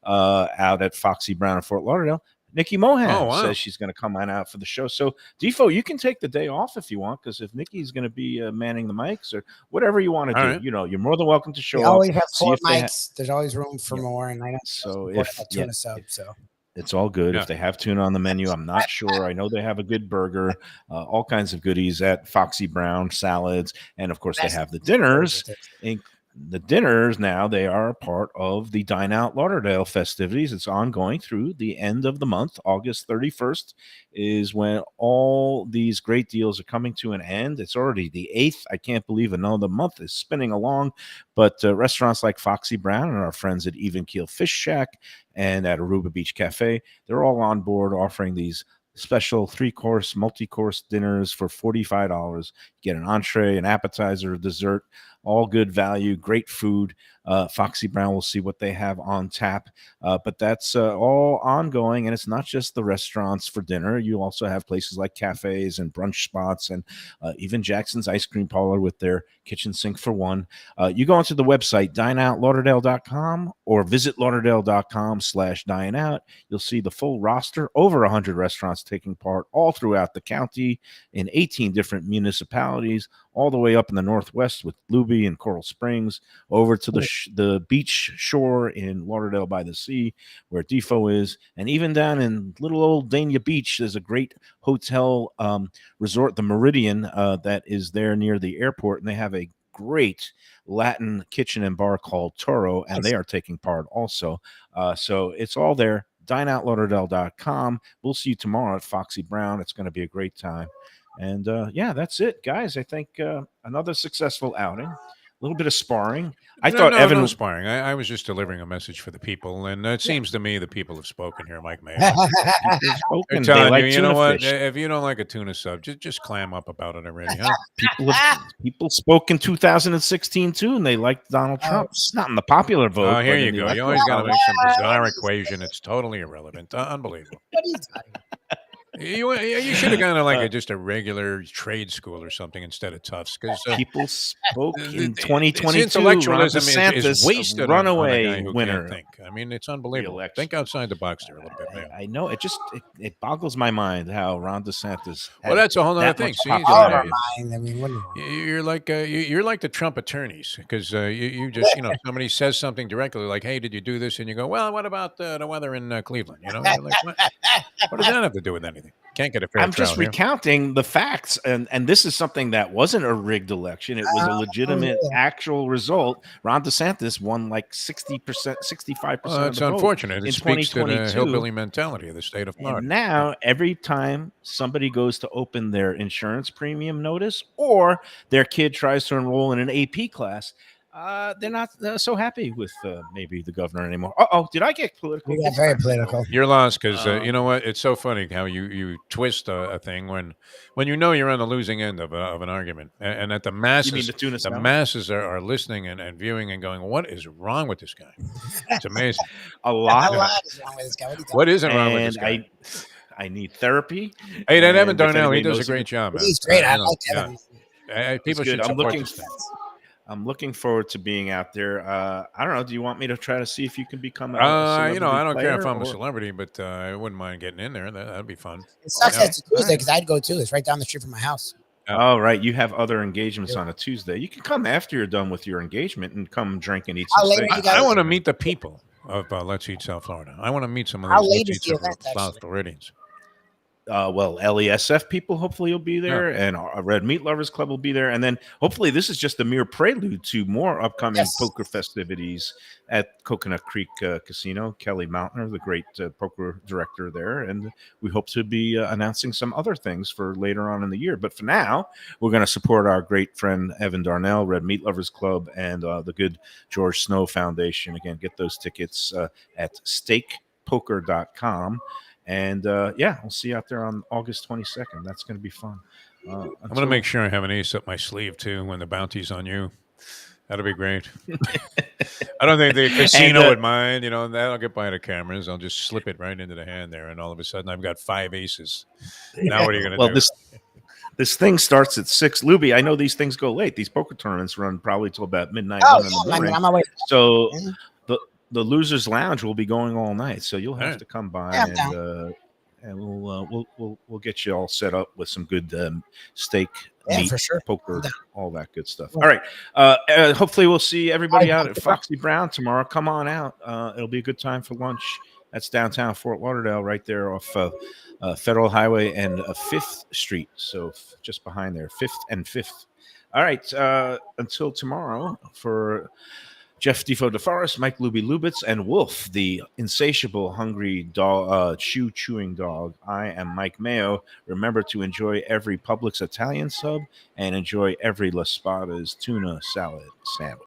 [SPEAKER 4] out at Foxy Brown in Fort Lauderdale. Nikki Mohan says she's going to come on out for the show. So, Defo, you can take the day off if you want, because if Nikki's going to be manning the mics or whatever you want to do,
[SPEAKER 6] right.
[SPEAKER 4] You know, you're more than welcome to show
[SPEAKER 5] We
[SPEAKER 4] up.
[SPEAKER 5] always have 4 mics. There's always room for more, and I don't support that tuna sub. So
[SPEAKER 4] it's all good. If they have tuna on the menu, I'm not sure. I know they have a good burger, all kinds of goodies at Foxy Brown, salads, and of course they have the dinners. The dinners now, they are a part of the Dine Out Lauderdale festivities. It's ongoing through the end of the month. August 31st is when all these great deals are coming to an end. It's already the 8th. I can't believe another month is spinning along. But restaurants like Foxy Brown and our friends at Even Keel Fish Shack and at Aruba Beach Cafe, they're all on board offering these special 3-course, multi-course dinners for $45. You get an entree, an appetizer, a dessert, all good value, great food. Foxy Brown will see what they have on tap. But that's all ongoing, and it's not just the restaurants for dinner. You also have places like cafes and brunch spots and even Jackson's Ice Cream Parlor with their kitchen sink for one. You go onto the website, dineoutlauderdale.com, or visit lauderdale.com/dineout. You'll see the full roster, over 100 restaurants taking part all throughout the county in 18 different municipalities, all the way up in the Northwest with Lubie and Coral Springs, over to the beach shore in Lauderdale by the Sea, where Defo is, and even down in little old Dania Beach, there's a great hotel resort, the Meridian, that is there near the airport, and they have a great Latin kitchen and bar called Toro, and they are taking part also. So it's all there. dineoutlauderdale.com. We'll see you tomorrow at Foxy Brown. It's going to be a great time. And yeah, that's it, guys. I think another successful outing. little bit of sparring. I
[SPEAKER 6] No,
[SPEAKER 4] thought
[SPEAKER 6] no,
[SPEAKER 4] Evan
[SPEAKER 6] no sparring. I was just delivering a message for the people, and it seems to me the people have spoken here, Mike Mayo.
[SPEAKER 4] people
[SPEAKER 6] They're
[SPEAKER 4] spoken. They
[SPEAKER 6] telling
[SPEAKER 4] like
[SPEAKER 6] you, you
[SPEAKER 4] tuna
[SPEAKER 6] know what?
[SPEAKER 4] fish.
[SPEAKER 6] If you don't like a tuna sub, just clam up about it already, huh?
[SPEAKER 4] People spoke in 2016 too, and they liked Donald Trump. It's not in the popular vote.
[SPEAKER 6] Oh, here
[SPEAKER 4] but
[SPEAKER 6] you
[SPEAKER 4] in the
[SPEAKER 6] go. You
[SPEAKER 4] electoral
[SPEAKER 6] always got to
[SPEAKER 4] college-
[SPEAKER 6] make some bizarre equation. It's totally irrelevant. Unbelievable.
[SPEAKER 5] What are you talking about?
[SPEAKER 6] You should have gone to like just a regular trade school or something instead of Tufts, because
[SPEAKER 4] People spoke in
[SPEAKER 6] this
[SPEAKER 4] 2022.
[SPEAKER 6] intellectualism
[SPEAKER 4] Ron
[SPEAKER 6] is
[SPEAKER 4] DeSantis,
[SPEAKER 6] wasted
[SPEAKER 4] runaway
[SPEAKER 6] on a guy who
[SPEAKER 4] winner.
[SPEAKER 6] can't think. I mean, it's unbelievable.
[SPEAKER 4] Re-election.
[SPEAKER 6] Think outside the box there a little bit, Mayo.
[SPEAKER 4] I know it boggles my mind how Ron DeSantis.
[SPEAKER 6] Well,
[SPEAKER 4] had
[SPEAKER 6] that's a whole other
[SPEAKER 4] that
[SPEAKER 6] thing.
[SPEAKER 4] much
[SPEAKER 6] See,
[SPEAKER 4] popularity.
[SPEAKER 5] I mean, what
[SPEAKER 6] you're like you're like the Trump attorneys, because you just somebody says something directly like, "Hey, did you do this?" And you go, "Well, what about the weather in Cleveland?" You're like, what does that have to do with anything? Can't get a fair
[SPEAKER 4] I'm just
[SPEAKER 6] trial here.
[SPEAKER 4] recounting the facts, and this is something that wasn't a rigged election. It was a legitimate, actual result. Ron DeSantis won like 60%, 65%.
[SPEAKER 6] Well,
[SPEAKER 4] of
[SPEAKER 6] it's
[SPEAKER 4] the vote
[SPEAKER 6] unfortunate. It
[SPEAKER 4] in
[SPEAKER 6] speaks to the
[SPEAKER 4] 2022.
[SPEAKER 6] hillbilly mentality of the state of Florida.
[SPEAKER 4] And now, every time somebody goes to open their insurance premium notice or their kid tries to enroll in an AP class, they're not so happy with maybe the governor anymore. Did I get political?
[SPEAKER 5] We got very political.
[SPEAKER 6] You're lost because you know what? It's so funny how you twist a thing when you're on the losing end of an argument, and that the masses,
[SPEAKER 4] You mean the tuna salad?
[SPEAKER 6] masses are listening and viewing and going, "What is wrong with this guy?" It's amazing.
[SPEAKER 4] A lot.
[SPEAKER 5] A lot is wrong with this guy. What are you talking
[SPEAKER 6] What isn't wrong with this
[SPEAKER 4] And
[SPEAKER 6] guy?
[SPEAKER 4] I need therapy.
[SPEAKER 6] Hey, that
[SPEAKER 4] and
[SPEAKER 6] Evan
[SPEAKER 4] if
[SPEAKER 6] Darnell, he
[SPEAKER 4] anybody
[SPEAKER 6] does a
[SPEAKER 4] knows
[SPEAKER 6] great job.
[SPEAKER 5] about?
[SPEAKER 6] Man.
[SPEAKER 5] He's great. I
[SPEAKER 6] know,
[SPEAKER 5] like
[SPEAKER 6] yeah.
[SPEAKER 5] him.
[SPEAKER 6] People
[SPEAKER 4] It's
[SPEAKER 6] should
[SPEAKER 4] good.
[SPEAKER 6] support this thing.
[SPEAKER 4] I'm looking forward to being out there. I don't know. Do you want me to try to see if you can become a
[SPEAKER 6] I don't
[SPEAKER 4] celebrity
[SPEAKER 6] care if
[SPEAKER 4] player,
[SPEAKER 6] I'm a
[SPEAKER 4] or-
[SPEAKER 6] celebrity, but I wouldn't mind getting in there. That'd be fun.
[SPEAKER 5] It sucks
[SPEAKER 6] Yeah.
[SPEAKER 5] that it's a Tuesday because I'd go too. It's right down the street from my house.
[SPEAKER 4] Oh, right. You have other engagements on a Tuesday. You can come after you're done with your engagement and come drink and eat
[SPEAKER 5] How
[SPEAKER 4] some
[SPEAKER 5] late
[SPEAKER 4] steak.
[SPEAKER 5] are you guys-
[SPEAKER 6] I want to meet the people of Let's Eat South Florida. I want to meet some of
[SPEAKER 5] How
[SPEAKER 6] those
[SPEAKER 5] late
[SPEAKER 6] Let's
[SPEAKER 5] is
[SPEAKER 6] Eat
[SPEAKER 5] the
[SPEAKER 6] South
[SPEAKER 5] event,
[SPEAKER 6] South
[SPEAKER 5] actually?
[SPEAKER 6] Floridians.
[SPEAKER 4] Well, LESF people hopefully will be there, and Red Meat Lovers Club will be there, and then hopefully this is just a mere prelude to more upcoming poker festivities at Coconut Creek Casino. Kelly Mountner, the great poker director there, and we hope to be announcing some other things for later on in the year. But for now, we're going to support our great friend Evan Darnell, Red Meat Lovers Club, and the good George Snow Foundation. Again, get those tickets at stakepoker.com. And we'll see you out there on August 22nd. That's going to be fun.
[SPEAKER 6] I'm going to make sure I have an ace up my sleeve too when the bounty's on you. That'll be great. I don't think the casino would mind. That'll get by the cameras. I'll just slip it right into the hand there, and all of a sudden I've got 5 aces. Now what are you going to do?
[SPEAKER 4] This thing starts at 6. Lubie, I know these things go late. These poker tournaments run probably till about midnight.
[SPEAKER 5] Oh,
[SPEAKER 4] in the
[SPEAKER 5] yeah, I mean,
[SPEAKER 4] morning.
[SPEAKER 5] I'm away.
[SPEAKER 4] So the losers lounge will be going all night, so you'll have to come by and we'll get you all set up with some good steak, meat,
[SPEAKER 5] for sure.
[SPEAKER 4] poker, all that good stuff. All right, hopefully we'll see everybody out at Foxy Brown tomorrow. Come on out. It'll be a good time for lunch. That's downtown Fort Lauderdale, right there off Federal Highway and 5th Street. So just behind there, 5th and 5th. All right, until tomorrow, for Jeff Defo DeForest, Mike Lubie Lubitz, and Wolf, the insatiable, hungry dog, chewing dog. I am Mike Mayo. Remember to enjoy every Publix Italian sub and enjoy every La Spada's tuna salad sandwich.